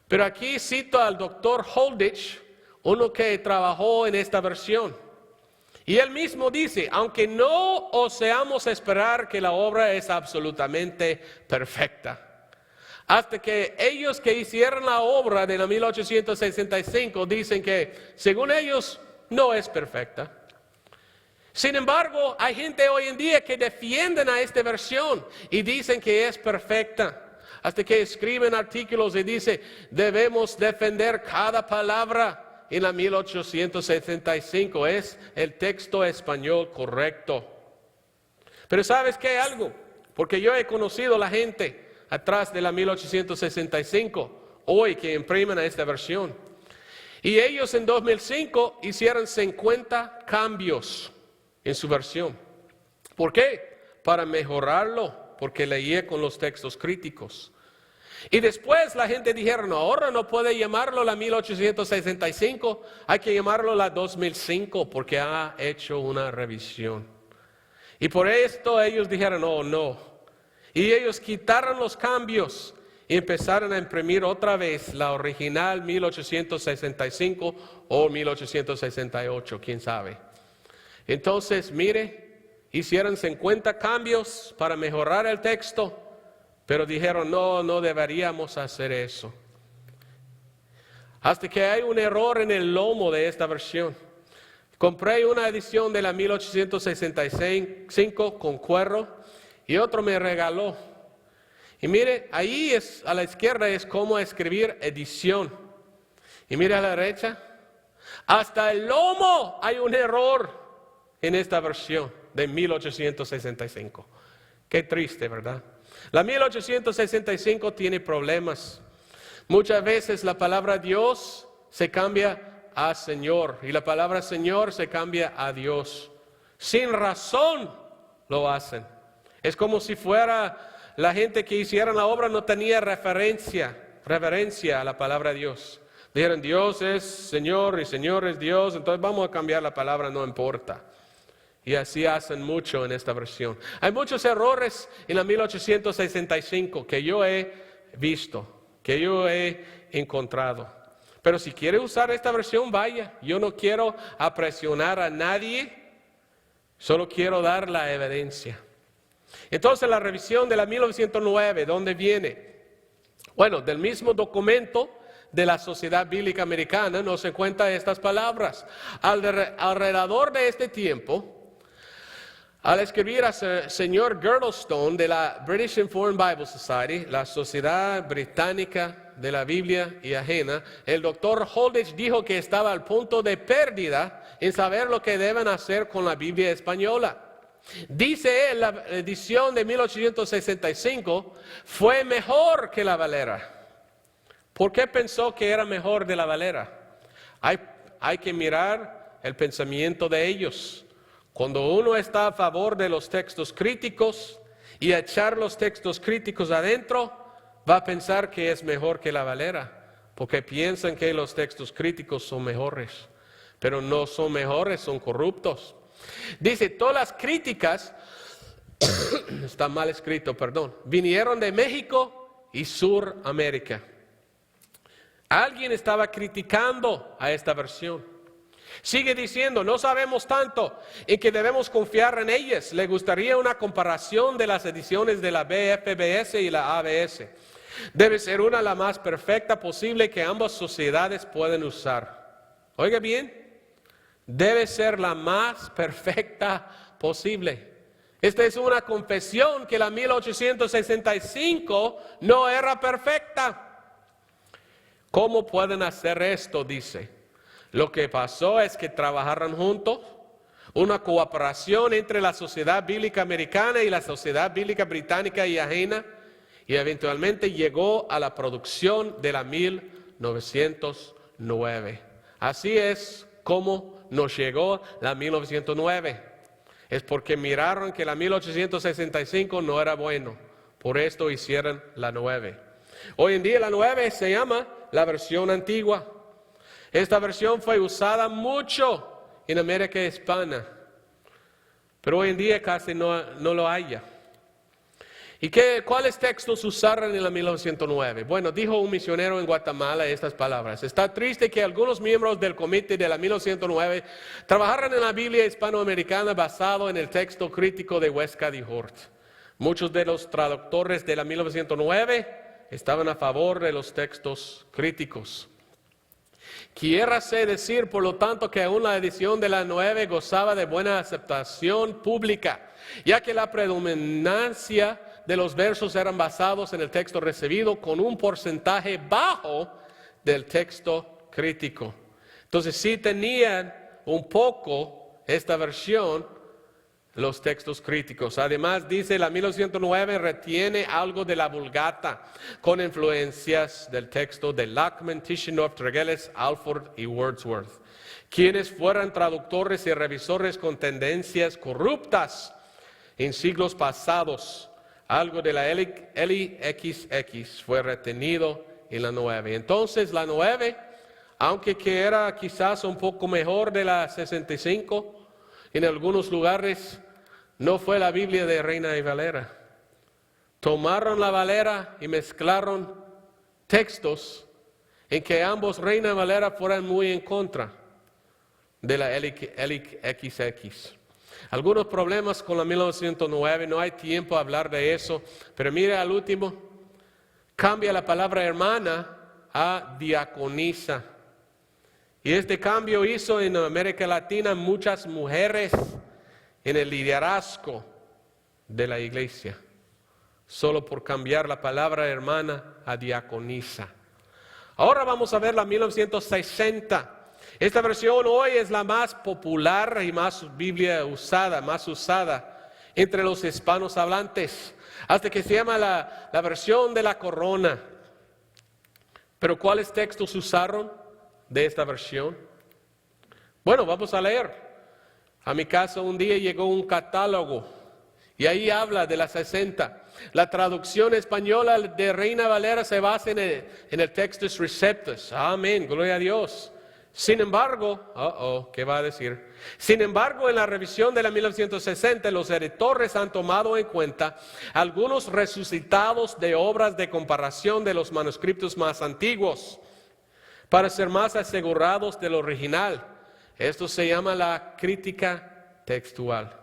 Pero aquí cito al doctor Holditch, uno que trabajó en esta versión. Y él mismo dice, aunque no oseamos esperar que la obra es absolutamente perfecta, hasta que ellos que hicieron la obra de la 1865 dicen que, según ellos, no es perfecta. Sin embargo, hay gente hoy en día que defienden a esta versión y dicen que es perfecta. Hasta que escriben artículos y dicen, debemos defender cada palabra en la 1865. Es el texto español correcto. Pero ¿sabes qué? Algo, porque yo he conocido a la gente atrás de la 1865, hoy que imprimen a esta versión. Y ellos en 2005 hicieron 50 cambios en su versión. ¿Por qué? Para mejorarlo, porque leía con los textos críticos. Y después la gente dijeron, ahora no puede llamarlo la 1865, hay que llamarlo la 2005, porque ha hecho una revisión. Y por esto ellos dijeron, no. Y ellos quitaron los cambios y empezaron a imprimir otra vez la original 1865 o 1868, quién sabe. Entonces, mire, hicieron 50 cambios para mejorar el texto, pero dijeron, no deberíamos hacer eso. Hasta que hay un error en el lomo de esta versión. Compré una edición de la 1865 con cuero y otro me regaló. Y mire, ahí es, a la izquierda es cómo escribir edición. Y mire a la derecha, hasta el lomo hay un error en esta versión de 1865. Qué triste, ¿verdad? La 1865 tiene problemas. Muchas veces la palabra Dios se cambia a Señor y la palabra Señor se cambia a Dios. Sin razón lo hacen. Es como si fuera la gente que hiciera la obra no tenía reverencia a la palabra Dios. Dijeron, Dios es Señor y Señor es Dios, entonces vamos a cambiar la palabra, no importa. Y así hacen mucho en esta versión. Hay muchos errores en la 1865 que yo he visto, que yo he encontrado. Pero si quiere usar esta versión, vaya. Yo no quiero presionar a nadie, solo quiero dar la evidencia. Entonces la revisión de la 1909, ¿dónde viene? Bueno, del mismo documento de la Sociedad Bíblica Americana nos encuentra estas palabras. Alrededor de este tiempo, al escribir a señor Girdlestone de la British Informed Bible Society, la Sociedad Británica de la Biblia y Ajena, el doctor Holditch dijo que estaba al punto de pérdida en saber lo que deben hacer con la Biblia española. Dice él, la edición de 1865 fue mejor que la Valera. ¿Por qué pensó que era mejor de la Valera? Hay que mirar el pensamiento de ellos. Cuando uno está a favor de los textos críticos y echar los textos críticos adentro, va a pensar que es mejor que la Valera, porque piensan que los textos críticos son mejores, pero no son mejores, son corruptos. Dice, todas las críticas, está mal escrito, perdón, vinieron de México y Suramérica. Alguien estaba criticando a esta versión. Sigue diciendo, no sabemos tanto en que debemos confiar en ellas. Le gustaría una comparación de las ediciones de la BFBS y la ABS. Debe ser una la más perfecta posible que ambas sociedades pueden usar. Oiga bien, debe ser la más perfecta posible. Esta es una confesión que la 1865 no era perfecta. ¿Cómo pueden hacer esto? Dice. Lo que pasó es que trabajaron juntos, una cooperación entre la Sociedad Bíblica Americana y la Sociedad Bíblica Británica y ajena, y eventualmente llegó a la producción de la 1909. Así es como nos llegó la 1909. Es porque miraron que la 1865 no era bueno. Por esto hicieron la 9. Hoy en día la 9 se llama la versión antigua. Esta versión fue usada mucho en América Hispana, pero hoy en día casi no lo haya. ¿Y cuáles textos usaron en la 1909? Bueno, dijo un misionero en Guatemala estas palabras. Está triste que algunos miembros del comité de la 1909 trabajaran en la Biblia hispanoamericana basado en el texto crítico de Westcott y Hort. Muchos de los traductores de la 1909 estaban a favor de los textos críticos. Quiérase decir, por lo tanto, que aún la edición de la 9 gozaba de buena aceptación pública, ya que la predominancia de los versos eran basados en el texto recibido con un porcentaje bajo del texto crítico. Entonces sí tenían un poco esta versión los textos críticos. Además dice la 1909 retiene algo de la Vulgata con influencias del texto de Lachman, Tischendorf, Tregelles, Alford y Wordsworth, quienes fueron traductores y revisores con tendencias corruptas en siglos pasados. Algo de la LXX fue retenido en la 9. Entonces la 9, aunque que era quizás un poco mejor de la 65, en algunos lugares no fue la Biblia de Reina y Valera. Tomaron la Valera y mezclaron textos en que ambos Reina y Valera fueran muy en contra de la LXX. Algunos problemas con la 1909, no hay tiempo a hablar de eso, pero mire al último, cambia la palabra hermana a diaconisa. Y este cambio hizo en América Latina muchas mujeres en el liderazgo de la iglesia, solo por cambiar la palabra hermana a diaconisa. Ahora vamos a ver la 1960. Esta versión hoy es la más popular y más más usada entre los hispanos hablantes, hasta que se llama la versión de la corona. Pero ¿cuáles textos usaron de esta versión? Bueno, vamos a leer. A mi casa un día llegó un catálogo y ahí habla de las 60. La traducción española de Reina Valera se basa en el Textus Receptus. Amén, gloria a Dios. Sin embargo, ¿qué va a decir? Sin embargo, en la revisión de la 1960, los editores han tomado en cuenta algunos resucitados de obras de comparación de los manuscritos más antiguos, para ser más asegurados del original. Esto se llama la crítica textual.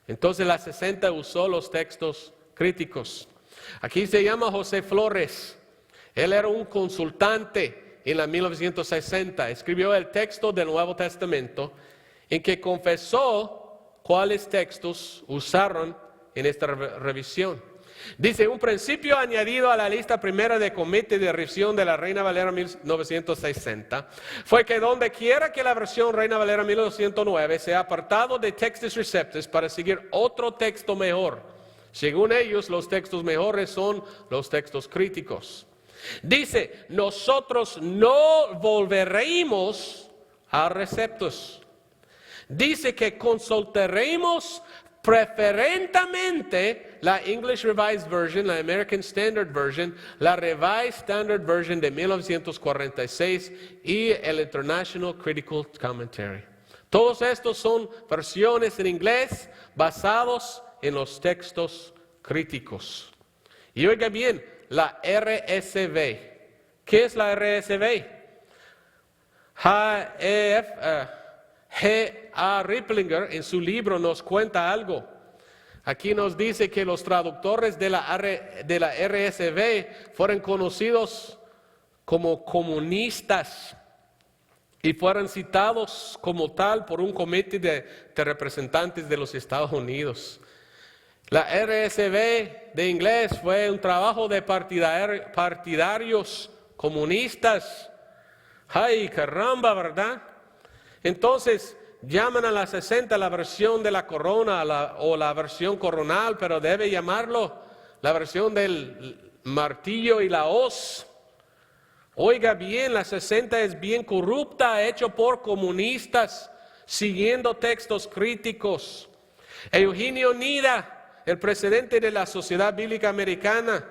Entonces la 60 usó los textos críticos. Aquí se llama José Flores. Él era un consultante en la 1960. Escribió el texto del Nuevo Testamento en que confesó cuáles textos usaron en esta revisión. Dice, un principio añadido a la lista primera de comité de revisión de la Reina Valera 1960 fue que donde quiera que la versión Reina Valera 1909 sea apartado de Textus Receptus para seguir otro texto mejor. Según ellos, los textos mejores son los textos críticos. Dice, nosotros no volveremos a Receptus. Dice que consultaremos preferentemente la English Revised Version, la American Standard Version, la Revised Standard Version de 1946 y el International Critical Commentary. Todos estos son versiones en inglés basados en los textos críticos. Y oiga bien, la RSV ¿Qué es la RSV? G.A. Riplinger en su libro nos cuenta algo. Aquí nos dice que los traductores de la RSV fueron conocidos como comunistas y fueron citados como tal por un comité de representantes de los Estados Unidos. La RSV de inglés fue un trabajo de partidarios comunistas. ¡Ay, caramba!, ¿verdad? Entonces, llaman a la 60 la versión de la corona o la versión coronal, pero debe llamarlo la versión del martillo y la hoz. Oiga bien, la 60 es bien corrupta, hecho por comunistas, siguiendo textos críticos. Eugenio Nida, el presidente de la Sociedad Bíblica Americana,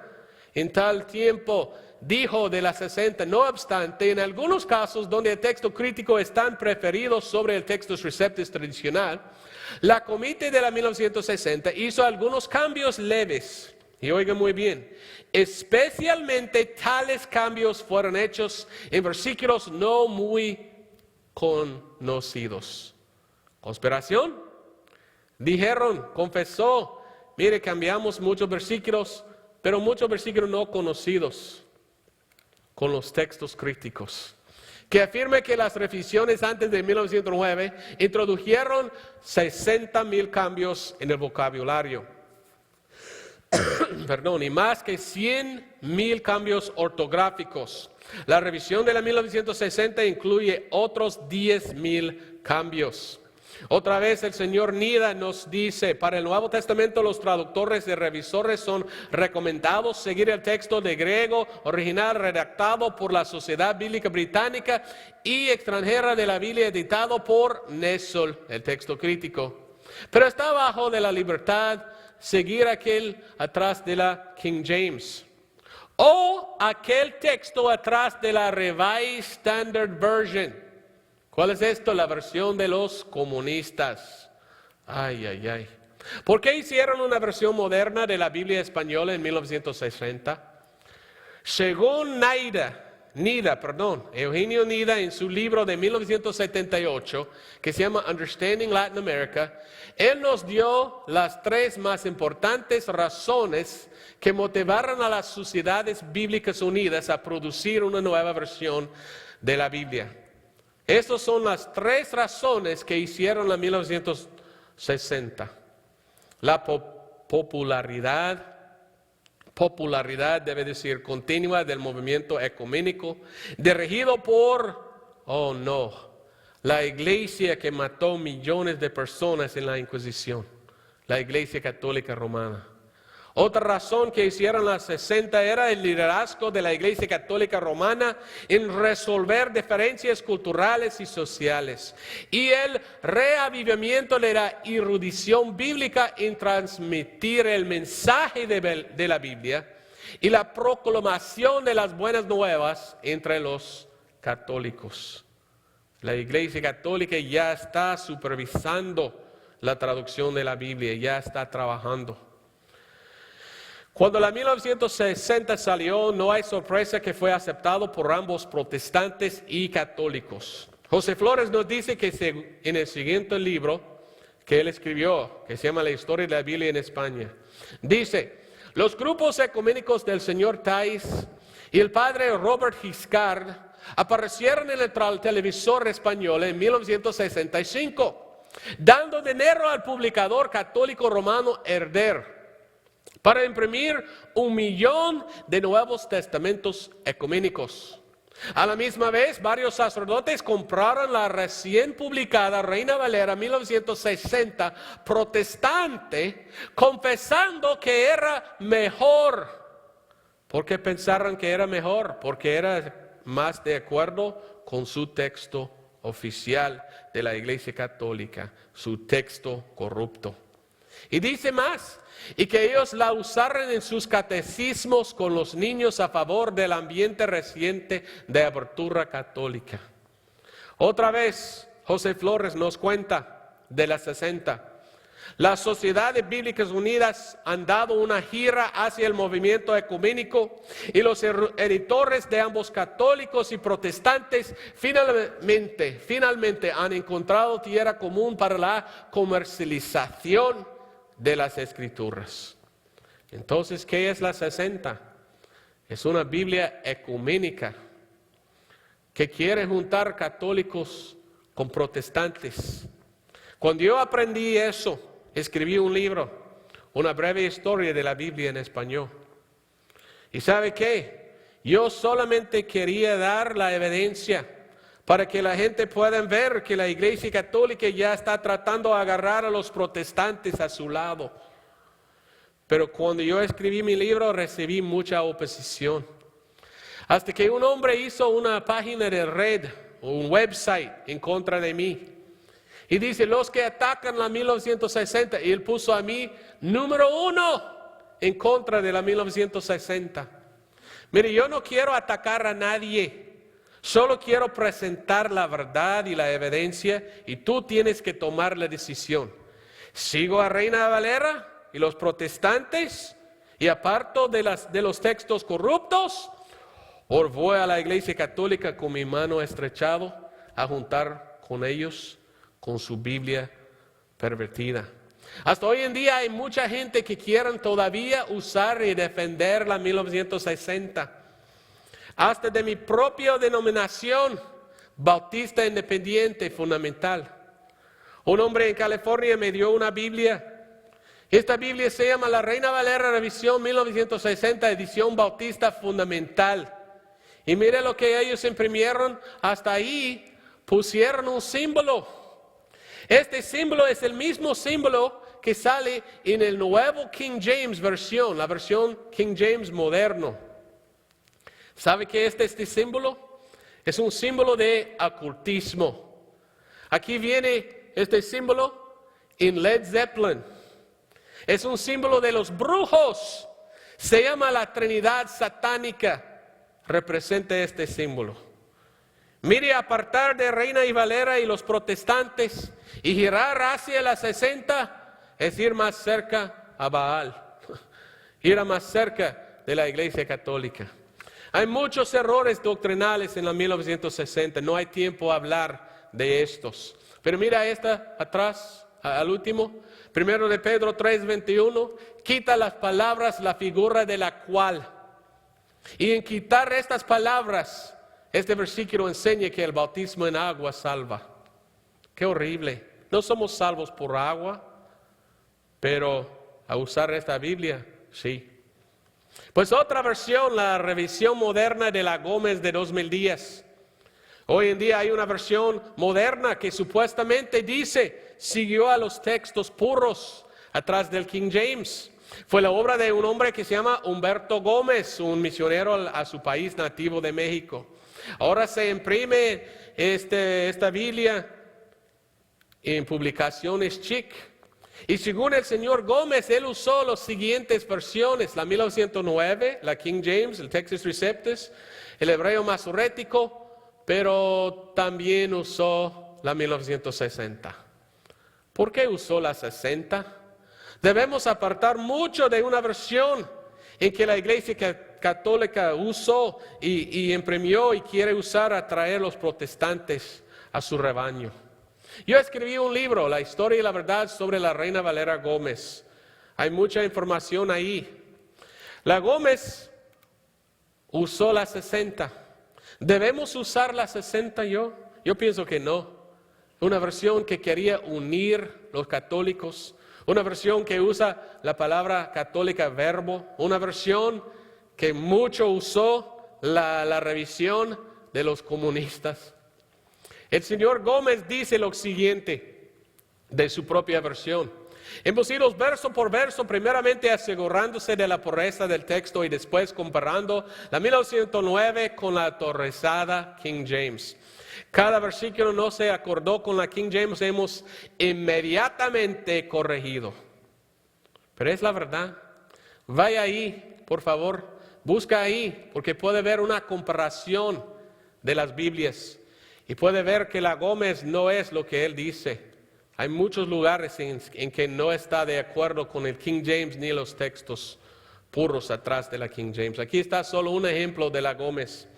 en tal tiempo dijo de la 60, no obstante, en algunos casos donde el texto crítico es tan preferido sobre el texto Receptus tradicional, la comité de la 1960 hizo algunos cambios leves. Y oiga muy bien, especialmente tales cambios fueron hechos en versículos no muy conocidos. ¿Conspiración? Dijeron, confesó, mire, cambiamos muchos versículos, pero muchos versículos no conocidos con los textos críticos, que afirma que las revisiones antes de 1909 introdujeron 60,000 cambios en el vocabulario. Y más que 100,000 cambios ortográficos. La revisión de la 1960 incluye otros 10,000 cambios. Otra vez el señor Nida nos dice, para el Nuevo Testamento los traductores y revisores son recomendados seguir el texto de griego original redactado por la Sociedad Bíblica Británica y extranjera de la Biblia editado por Nesol, el texto crítico. Pero está bajo de la libertad seguir aquel atrás de la King James o aquel texto atrás de la Revised Standard Version. ¿Cuál es esto? La versión de los comunistas. Ay, ay, ay. ¿Por qué hicieron una versión moderna de la Biblia española en 1960? Según Eugenio Nida, en su libro de 1978, que se llama Understanding Latin America, él nos dio las 3 más importantes razones que motivaron a las sociedades bíblicas unidas a producir una nueva versión de la Biblia. Estas son las 3 razones que hicieron la 1960. La popularidad debe decir continua del movimiento ecuménico, dirigido por, la iglesia que mató millones de personas en la Inquisición, la Iglesia Católica Romana. Otra razón que hicieron las 60 era el liderazgo de la Iglesia Católica Romana en resolver diferencias culturales y sociales, y el reavivamiento de la erudición bíblica en transmitir el mensaje de la Biblia y la proclamación de las buenas nuevas entre los católicos. La Iglesia Católica ya está supervisando la traducción de la Biblia, ya está trabajando. Cuando la 1960 salió, no hay sorpresa que fue aceptado por ambos protestantes y católicos. José Flores nos dice que en el siguiente libro que él escribió, que se llama La Historia de la Biblia en España, dice, los grupos ecuménicos del señor Thais y el padre Robert Giscard aparecieron en el televisor español en 1965, dando dinero al publicador católico romano Herder para imprimir 1,000,000 de Nuevos Testamentos ecuménicos. A la misma vez, varios sacerdotes compraron la recién publicada Reina Valera 1960 protestante, confesando que era mejor. ¿Por qué pensaron que era mejor? Porque era más de acuerdo con su texto oficial de la Iglesia Católica, su texto corrupto. Y dice más, y que ellos la usaron en sus catecismos con los niños a favor del ambiente reciente de apertura católica. Otra vez, José Flores nos cuenta de las 60. Las sociedades bíblicas unidas han dado una gira hacia el movimiento ecuménico y los editores de ambos católicos y protestantes finalmente han encontrado tierra común para la comercialización de las escrituras. Entonces, ¿qué es la 60? Es una Biblia ecuménica que quiere juntar católicos con protestantes. Cuando yo aprendí eso, escribí un libro, una breve historia de la Biblia en español. ¿Y sabe qué? Yo solamente quería dar la evidencia para que la gente pueda ver que la Iglesia Católica ya está tratando de agarrar a los protestantes a su lado. Pero cuando yo escribí mi libro recibí mucha oposición. Hasta que un hombre hizo una página de red, un website en contra de mí. Y dice, los que atacan la 1960, y él puso a mí número 1 en contra de la 1960. Mire, yo no quiero atacar a nadie, solo quiero presentar la verdad y la evidencia, y tú tienes que tomar la decisión. ¿Sigo a Reina Valera y los protestantes y aparto de los textos corruptos? ¿O voy a la Iglesia Católica con mi mano estrechado a juntar con ellos, con su Biblia pervertida? Hasta hoy en día hay mucha gente que quieren todavía usar y defender la 1960. Hasta de mi propia denominación, Bautista Independiente Fundamental. Un hombre en California me dio una Biblia. Esta Biblia se llama La Reina Valera Revisión 1960, edición Bautista Fundamental. Y mire lo que ellos imprimieron, hasta ahí pusieron un símbolo. Este símbolo es el mismo símbolo que sale en el nuevo King James versión, la versión King James moderno. ¿Sabe qué es este símbolo? Es un símbolo de ocultismo. Aquí viene este símbolo en Led Zeppelin. Es un símbolo de los brujos. Se llama la Trinidad Satánica. Representa este símbolo. Mire, apartar de Reina y Valera y los protestantes y girar hacia la 60 es ir más cerca a Baal, ir más cerca de la Iglesia Católica. Hay muchos errores doctrinales en la 1960, no hay tiempo a hablar de estos. Pero mira esta atrás, al último, 1 de Pedro 3:21, quita las palabras, la figura de la cual. Y en quitar estas palabras, este versículo enseña que el bautismo en agua salva. Qué horrible. No somos salvos por agua, pero a usar esta Biblia, sí. Pues otra versión, la revisión moderna de la Gómez de 2010. Hoy en día hay una versión moderna que supuestamente dice, siguió a los textos puros atrás del King James. Fue la obra de un hombre que se llama Humberto Gómez, un misionero a su país nativo de México. Ahora se imprime esta Biblia en publicaciones Chic. Y según el señor Gómez, él usó las siguientes versiones: la 1909, la King James, el Textus Receptus, el hebreo masorético, pero también usó la 1960. ¿Por qué usó la 60? Debemos apartar mucho de una versión en que la Iglesia Católica usó y imprimió y quiere usar a traer los protestantes a su rebaño. Yo escribí un libro, La historia y la verdad sobre la Reina Valera Gómez. Hay mucha información ahí. La Gómez usó la 60. ¿Debemos usar la 60 yo? Yo pienso que no. Una versión que quería unir los católicos. Una versión que usa la palabra católica verbo. Una versión que mucho usó la revisión de los comunistas. El señor Gómez dice lo siguiente de su propia versión. Hemos ido verso por verso, primeramente asegurándose de la pureza del texto y después comparando la 1909 con la autorizada King James. Cada versículo no se acordó con la King James, hemos inmediatamente corregido. Pero es la verdad. Vaya ahí, por favor, busca ahí, porque puede ver una comparación de las Biblias. Y puede ver que la Gómez no es lo que él dice. Hay muchos lugares en que no está de acuerdo con el King James ni los textos puros atrás de la King James. Aquí está solo un ejemplo de la Gómez.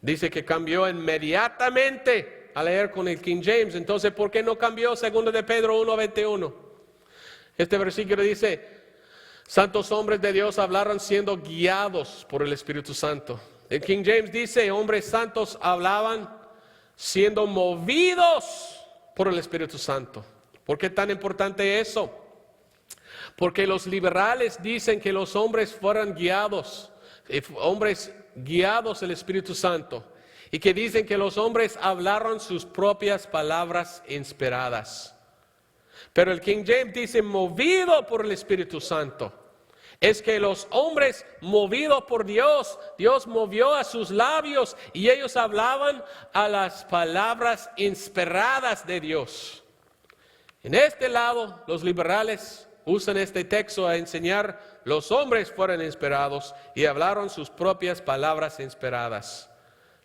Dice que cambió inmediatamente a leer con el King James. Entonces, ¿por qué no cambió? 2 de Pedro 1:21. Este versículo dice: santos hombres de Dios hablaron siendo guiados por el Espíritu Santo. El King James dice: hombres santos hablaban siendo movidos por el Espíritu Santo. ¿Por qué tan importante eso? Porque los liberales dicen que los hombres fueron guiados, hombres guiados del Espíritu Santo, y que dicen que los hombres hablaron sus propias palabras inspiradas. Pero el King James dice movido por el Espíritu Santo. Es que los hombres movidos por Dios, Dios movió a sus labios y ellos hablaban a las palabras inspiradas de Dios. En este lado, los liberales usan este texto a enseñar los hombres fueron inspirados y hablaron sus propias palabras inspiradas.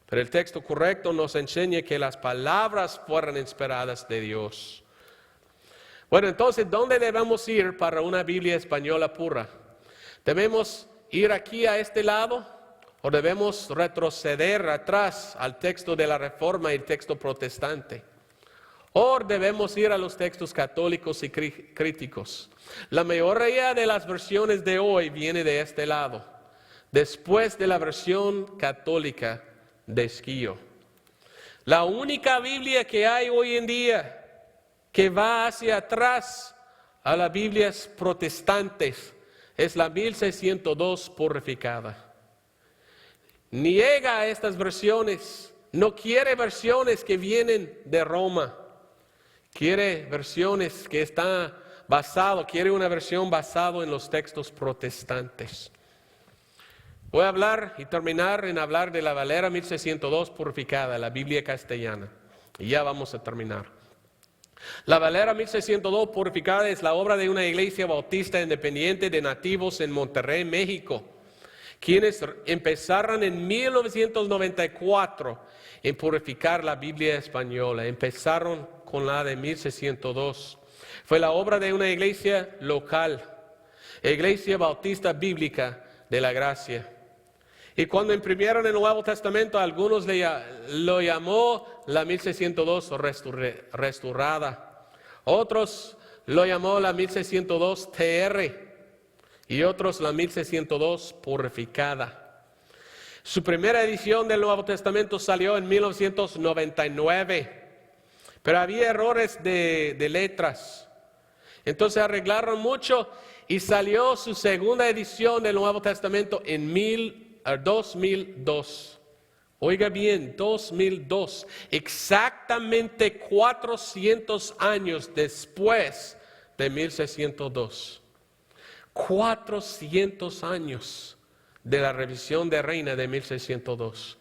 Pero el texto correcto nos enseña que las palabras fueron inspiradas de Dios. Bueno, entonces, ¿dónde debemos ir para una Biblia española pura? ¿Debemos ir aquí a este lado o debemos retroceder atrás al texto de la Reforma y el texto protestante? ¿O debemos ir a los textos católicos y críticos? La mayoría de las versiones de hoy viene de este lado, después de la versión católica de Esquillo. La única Biblia que hay hoy en día que va hacia atrás a las Biblias protestantes es la 1602 purificada. Niega a estas versiones, no quiere versiones que vienen de Roma. Quiere versiones que están basadas, quiere una versión basada en los textos protestantes. Voy a hablar y terminar en hablar de la Valera 1602 purificada, la Biblia castellana. Y ya vamos a terminar. La Valera 1602 purificada es la obra de una iglesia bautista independiente de nativos en Monterrey, México, quienes empezaron en 1994 en purificar la Biblia española. Empezaron con la de 1602. Fue la obra de una iglesia local, Iglesia Bautista Bíblica de la Gracia. Y cuando imprimieron el Nuevo Testamento, algunos lo llamó la 1602 restaurada. Otros lo llamó la 1602 TR y otros la 1602 purificada. Su primera edición del Nuevo Testamento salió en 1999. Pero había errores de letras. Entonces arreglaron mucho y salió su segunda edición del Nuevo Testamento en 2002. Oiga bien, 2002. Exactamente 400 años después de 1602. 400 años de la revisión de Reina de 1602.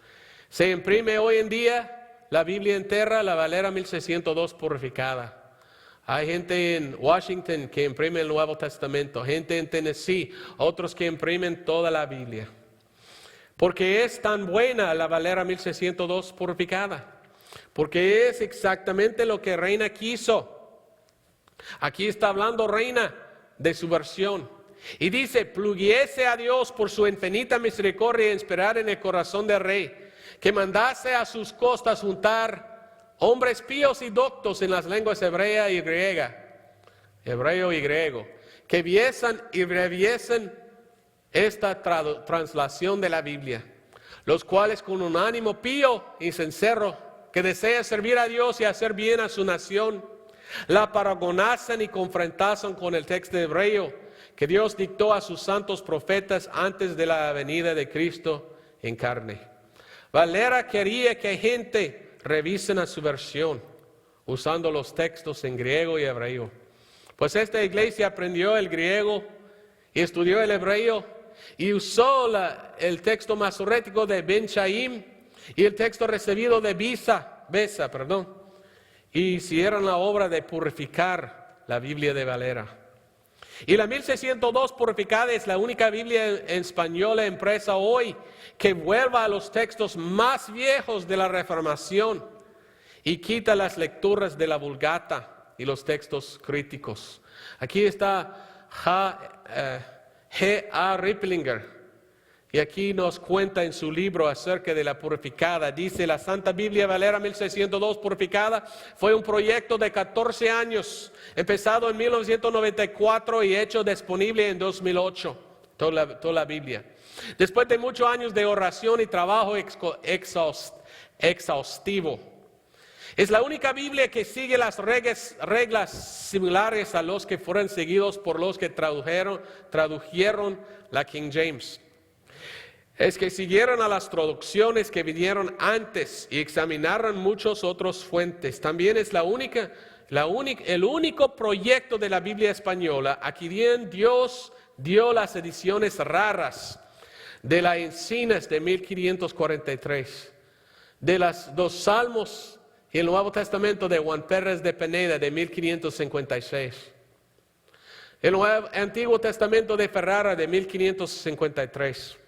Se imprime hoy en día la Biblia entera, la Valera 1602 purificada. Hay gente en Washington que imprime el Nuevo Testamento, gente en Tennessee, otros que imprimen toda la Biblia. Porque es tan buena la Valera 1602 purificada. Porque es exactamente lo que Reina quiso. Aquí está hablando Reina de su versión. Y dice: pluguiese a Dios por su infinita misericordia y esperar en el corazón del rey, que mandase a sus costas juntar hombres píos y doctos en las lenguas hebrea y griega, hebreo y griego, que viesen y reviesen esta translación de la Biblia, los cuales con un ánimo pío y sincero, que desea servir a Dios y hacer bien a su nación, la paragonasen y confrontasen con el texto hebreo que Dios dictó a sus santos profetas antes de la venida de Cristo en carne. Valera quería que gente revisen a su versión, usando los textos en griego y hebreo. Pues esta iglesia aprendió el griego y estudió el hebreo y usó el texto masorético de Ben Chaim y el texto recibido de Besa, y hicieron la obra de purificar la Biblia de Valera. Y la 1602 purificada es la única Biblia en española impresa hoy que vuelva a los textos más viejos de la Reformación y quita las lecturas de la Vulgata y los textos críticos. Aquí está G.A. Ripplinger. Y aquí nos cuenta en su libro acerca de la purificada. Dice, la Santa Biblia Valera 1602 purificada fue un proyecto de 14 años, empezado en 1994 y hecho disponible en 2008, toda la Biblia. Después de muchos años de oración y trabajo exhaustivo. Es la única Biblia que sigue las reglas similares a los que fueron seguidos por los que tradujeron la King James. Es que siguieron a las traducciones que vinieron antes y examinaron muchas otras fuentes. También es el único proyecto de la Biblia española a quien Dios dio las ediciones raras de las Encinas de 1543, de los 2 Salmos y el Nuevo Testamento de Juan Pérez de Peneda de 1556, el Antiguo Testamento de Ferrara de 1553.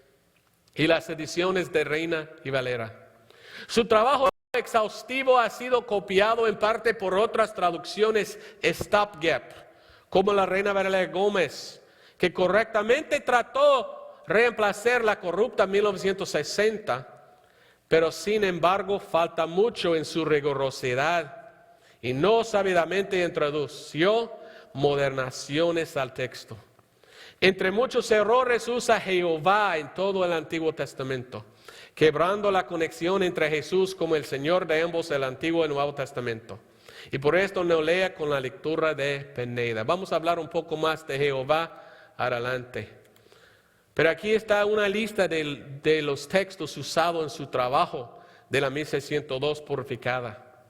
Y las ediciones de Reina y Valera. Su trabajo exhaustivo ha sido copiado en parte por otras traducciones stopgap, como la Reina Valera Gómez, que correctamente trató de reemplazar la corrupta 1960, pero sin embargo falta mucho en su rigurosidad y no sabidamente introdució modernaciones al texto. Entre muchos errores usa Jehová en todo el Antiguo Testamento, quebrando la conexión entre Jesús como el Señor de ambos el Antiguo y el Nuevo Testamento. Y por esto no lea con la lectura de Peneda. Vamos a hablar un poco más de Jehová adelante. Pero aquí está una lista de los textos usados en su trabajo de la 1602 purificada.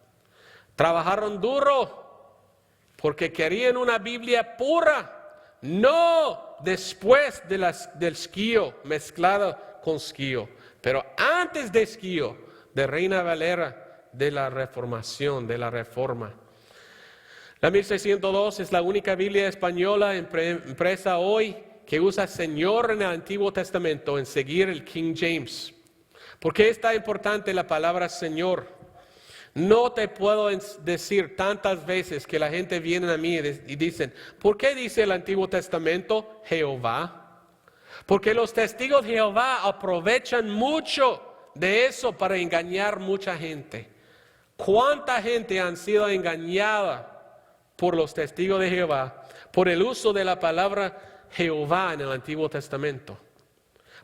Trabajaron duro porque querían una Biblia pura. No después del esquío, mezclado con esquío, pero antes de esquío, de Reina Valera, de la Reformación, de la Reforma. La 1602 es la única Biblia española impresa hoy que usa Señor en el Antiguo Testamento en seguir el King James. ¿Por qué es tan importante la palabra Señor? No te puedo decir tantas veces que la gente viene a mí y dicen, ¿por qué dice el Antiguo Testamento Jehová? Porque los testigos de Jehová aprovechan mucho de eso para engañar mucha gente. ¿Cuánta gente han sido engañada por los testigos de Jehová por el uso de la palabra Jehová en el Antiguo Testamento?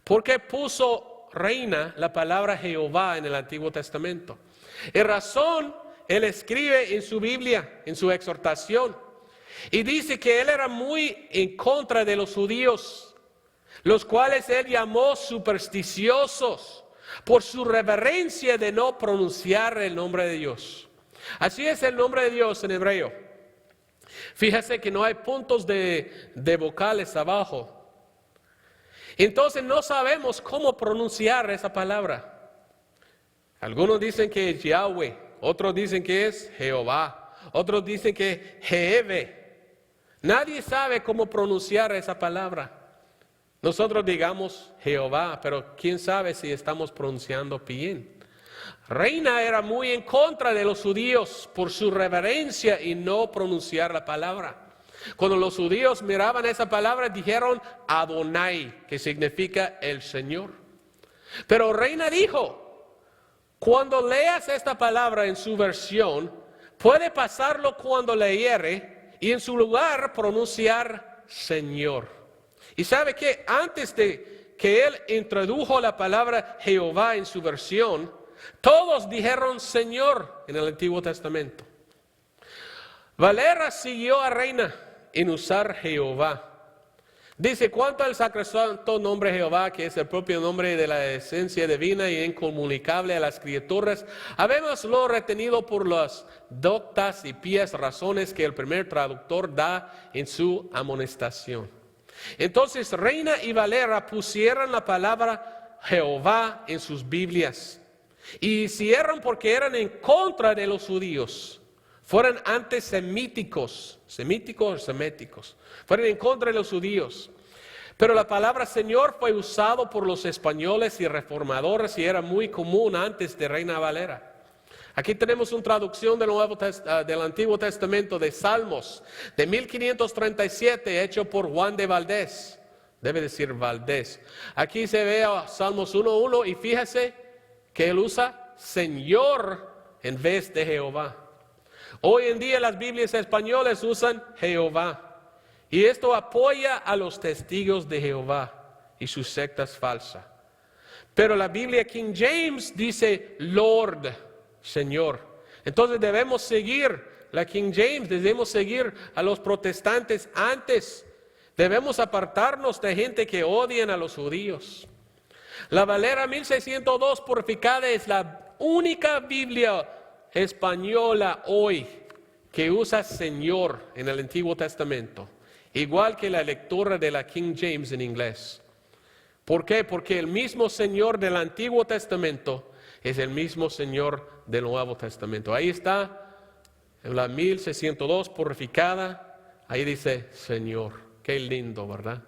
¿Por qué puso reina la palabra Jehová en el Antiguo Testamento? En razón, él escribe en su Biblia, en su exhortación, y dice que él era muy en contra de los judíos, los cuales él llamó supersticiosos por su reverencia de no pronunciar el nombre de Dios. Así es el nombre de Dios en hebreo. Fíjese que no hay puntos de vocales abajo. Entonces no sabemos cómo pronunciar esa palabra. Algunos dicen que es Yahweh, otros dicen que es Jehová, otros dicen que es Jeheve. Nadie sabe cómo pronunciar esa palabra. Nosotros digamos Jehová, pero quién sabe si estamos pronunciando bien. Reina era muy en contra de los judíos por su reverencia y no pronunciar la palabra. Cuando los judíos miraban esa palabra dijeron Adonai, que significa el Señor. Pero Reina dijo, cuando leas esta palabra en su versión, puede pasarlo cuando leyere y en su lugar pronunciar Señor. Y sabe que antes de que él introdujo la palabra Jehová en su versión, todos dijeron Señor en el Antiguo Testamento. Valera siguió a Reina en usar Jehová. Dice, cuanto al sacrosanto nombre Jehová, que es el propio nombre de la esencia divina y incomunicable a las criaturas, habémoslo retenido por las doctas y pías razones que el primer traductor da en su amonestación. Entonces, Reina y Valera pusieron la palabra Jehová en sus Biblias y hicieron porque eran en contra de los judíos. Fueron antisemíticos, fueron en contra de los judíos. Pero la palabra Señor fue usado por los españoles y reformadores y era muy común antes de Reina Valera. Aquí tenemos una traducción del Antiguo Testamento de Salmos de 1537, hecho por Juan de Valdés. Debe decir Valdés. Aquí se ve a Salmos 1:1 y fíjese que él usa Señor en vez de Jehová. Hoy en día las Biblias españolas usan Jehová. Y esto apoya a los testigos de Jehová y sus sectas falsas. Pero la Biblia King James dice Lord, Señor. Entonces debemos seguir la King James, debemos seguir a los protestantes antes. Debemos apartarnos de gente que odian a los judíos. La Valera 1602 purificada es la única Biblia española hoy que usa Señor en el Antiguo Testamento, igual que la lectura de la King James en inglés. ¿Por qué? Porque el mismo Señor del Antiguo Testamento es el mismo Señor del Nuevo Testamento. Ahí está, en la 1602 purificada, ahí dice Señor. Qué lindo, ¿verdad?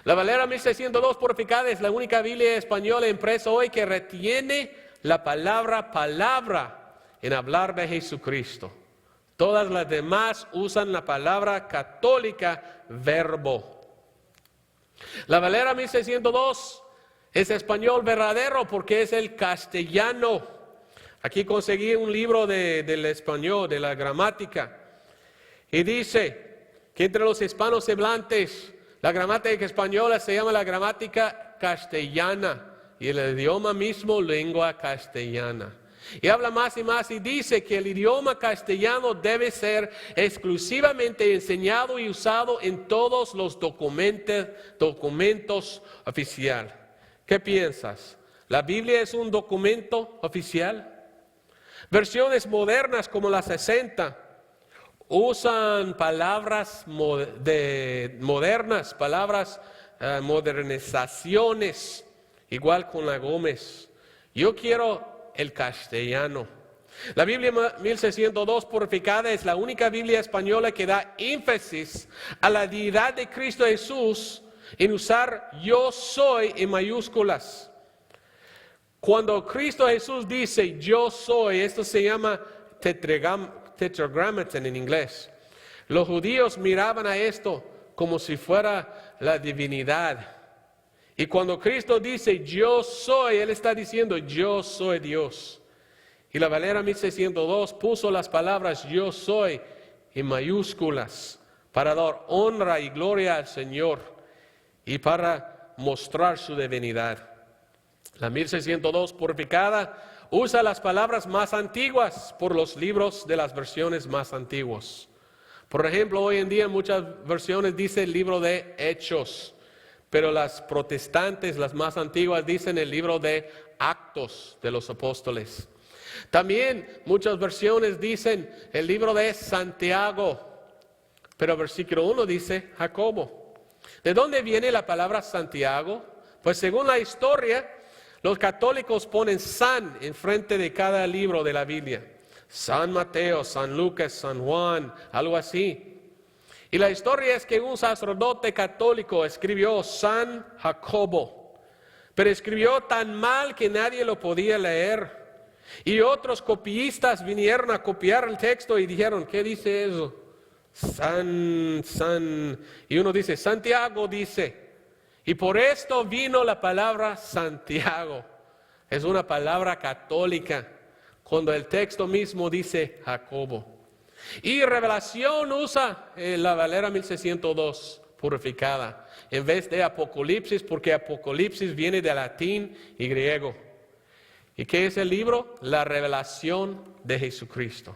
La Valera 1602 purificada es la única Biblia española impresa hoy que retiene la palabra en hablar de Jesucristo. Todas las demás usan la palabra católica verbo. La Valera 1602 es español verdadero porque es el castellano. Aquí conseguí un libro del español, de la gramática. Y dice que entre los hispanos hablantes, la gramática española se llama la gramática castellana. Y el idioma mismo, lengua castellana. Y habla más y más y dice que el idioma castellano debe ser exclusivamente enseñado y usado en todos los documentos oficiales. ¿Qué piensas? ¿La Biblia es un documento oficial? Versiones modernas como la 60 usan palabras modernas, palabras modernizaciones, igual con la Gómez. Yo quiero el castellano. La Biblia 1602 purificada es la única Biblia española que da énfasis a la deidad de Cristo Jesús en usar yo soy en mayúsculas. Cuando Cristo Jesús dice yo soy, esto se llama tetragrammaton en inglés. Los judíos miraban a esto como si fuera la divinidad. Y cuando Cristo dice yo soy, Él está diciendo yo soy Dios. Y la Valera 1602 puso las palabras yo soy en mayúsculas para dar honra y gloria al Señor y para mostrar su divinidad. La 1602 purificada usa las palabras más antiguas por los libros de las versiones más antiguas. Por ejemplo, hoy en día en muchas versiones dice el libro de Hechos. Pero las protestantes, las más antiguas, dicen el libro de Actos de los Apóstoles. También muchas versiones dicen el libro de Santiago, pero versículo 1 dice Jacobo. ¿De dónde viene la palabra Santiago? Pues según la historia, los católicos ponen San en frente de cada libro de la Biblia. San Mateo, San Lucas, San Juan, algo así. Y la historia es que un sacerdote católico escribió San Jacobo, pero escribió tan mal que nadie lo podía leer. Y otros copiistas vinieron a copiar el texto y dijeron, ¿qué dice eso? Y uno dice, Santiago dice. Y por esto vino la palabra Santiago. Es una palabra católica, cuando el texto mismo dice Jacobo. Y Revelación usa la Valera 1602 purificada en vez de Apocalipsis, porque Apocalipsis viene de latín y griego. ¿Y qué es el libro? La revelación de Jesucristo.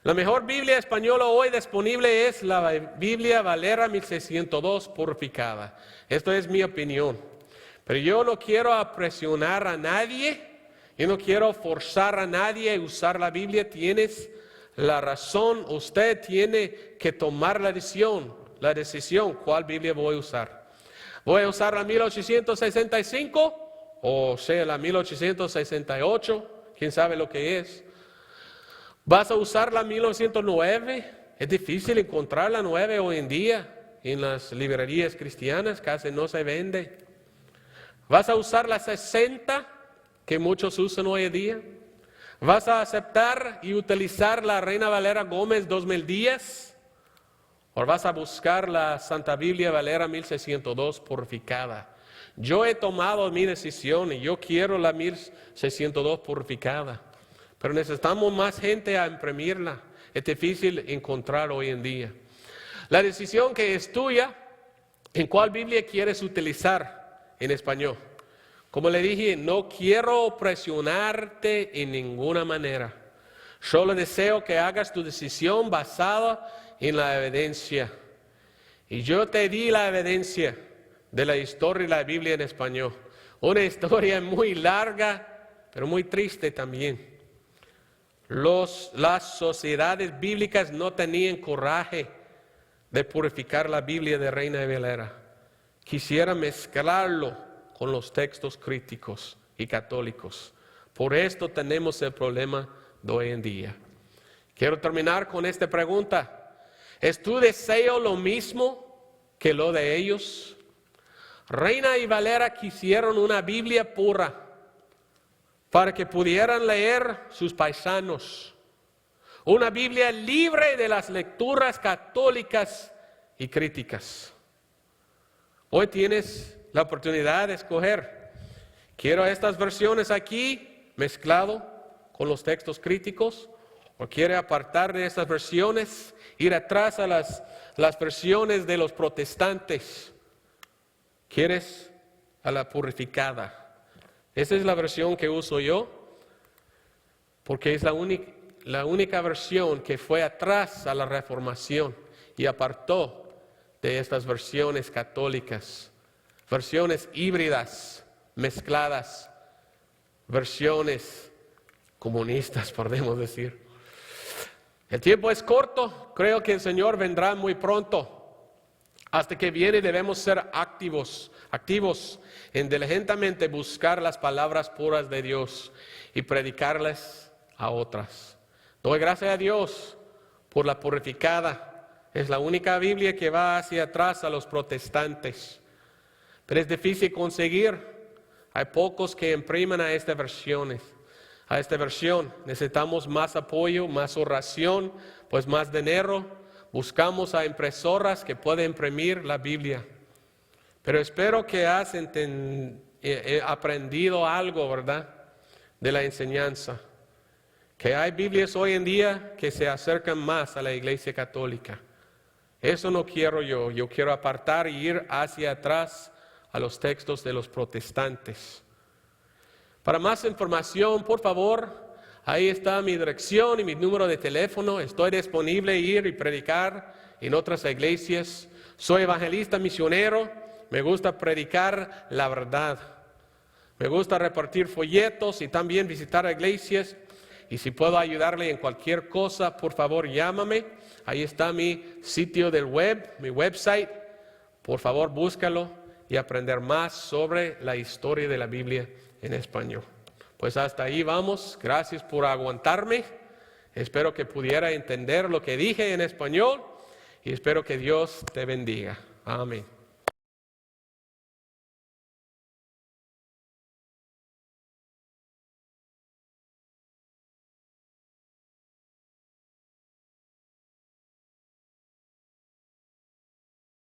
La mejor Biblia española hoy disponible es la Biblia Valera 1602 purificada. Esto es mi opinión. Pero yo no quiero presionar a nadie, yo no quiero forzar a nadie a usar la Biblia. Tienes la razón, usted tiene que tomar la decisión, ¿cuál Biblia voy a usar? ¿Voy a usar la 1865 o sea la 1868? ¿Quién sabe lo que es? ¿Vas a usar la 1909? Es difícil encontrar la 9 hoy en día en las librerías cristianas, casi no se vende. ¿Vas a usar la 60 que muchos usan hoy en día? ¿Vas a aceptar y utilizar la Reina Valera Gómez 2010? ¿O vas a buscar la Santa Biblia Valera 1602 purificada? Yo he tomado mi decisión y yo quiero la 1602 purificada. Pero necesitamos más gente a imprimirla. Es difícil encontrar hoy en día. La decisión que es tuya, ¿en cuál Biblia quieres utilizar en español? Como le dije, no quiero presionarte en ninguna manera. Solo deseo que hagas tu decisión basada en la evidencia. Y yo te di la evidencia de la historia de la Biblia en español. Una historia muy larga, pero muy triste también. Las sociedades bíblicas no tenían coraje de purificar la Biblia de Reina Valera. Quisiera mezclarlo con los textos críticos y católicos. Por esto tenemos el problema de hoy en día. Quiero terminar con esta pregunta. ¿Es tu deseo lo mismo que lo de ellos? Reina y Valera quisieron una Biblia pura para que pudieran leer sus paisanos. Una Biblia libre de las lecturas católicas y críticas. Hoy tienes la oportunidad de escoger. Quiero estas versiones aquí mezclado con los textos críticos, o quiere apartar de estas versiones, ir atrás a las versiones de los protestantes. ¿Quieres a la purificada? Esa es la versión que uso yo, porque es la única versión que fue atrás a la Reformación y apartó de estas versiones católicas, versiones híbridas, mezcladas, versiones comunistas, podemos decir. El tiempo es corto, creo que el Señor vendrá muy pronto. Hasta que viene debemos ser activos en diligentemente buscar las palabras puras de Dios y predicarlas a otras. Doy gracias a Dios por la purificada. Es la única Biblia que va hacia atrás a los protestantes. Pero es difícil conseguir. Hay pocos que impriman a esta versión. Necesitamos más apoyo, más oración, pues más dinero. Buscamos a impresoras que puedan imprimir la Biblia. Pero espero que has aprendido algo, ¿verdad? De la enseñanza. Que hay Biblias hoy en día que se acercan más a la Iglesia Católica. Eso no quiero yo. Yo quiero apartar y ir hacia atrás a los textos de los protestantes. Para más información, por favor, ahí está mi dirección y mi número de teléfono. Estoy disponible a ir y predicar en otras iglesias. Soy evangelista misionero. Me gusta predicar la verdad. Me gusta repartir folletos y también visitar iglesias. Y si puedo ayudarle en cualquier cosa, por favor, llámame. Ahí está mi sitio del web, mi website. Por favor, búscalo y aprender más sobre la historia de la Biblia en español. Pues hasta ahí vamos. Gracias por aguantarme. Espero que pudiera entender lo que dije en español y espero que Dios te bendiga. Amén.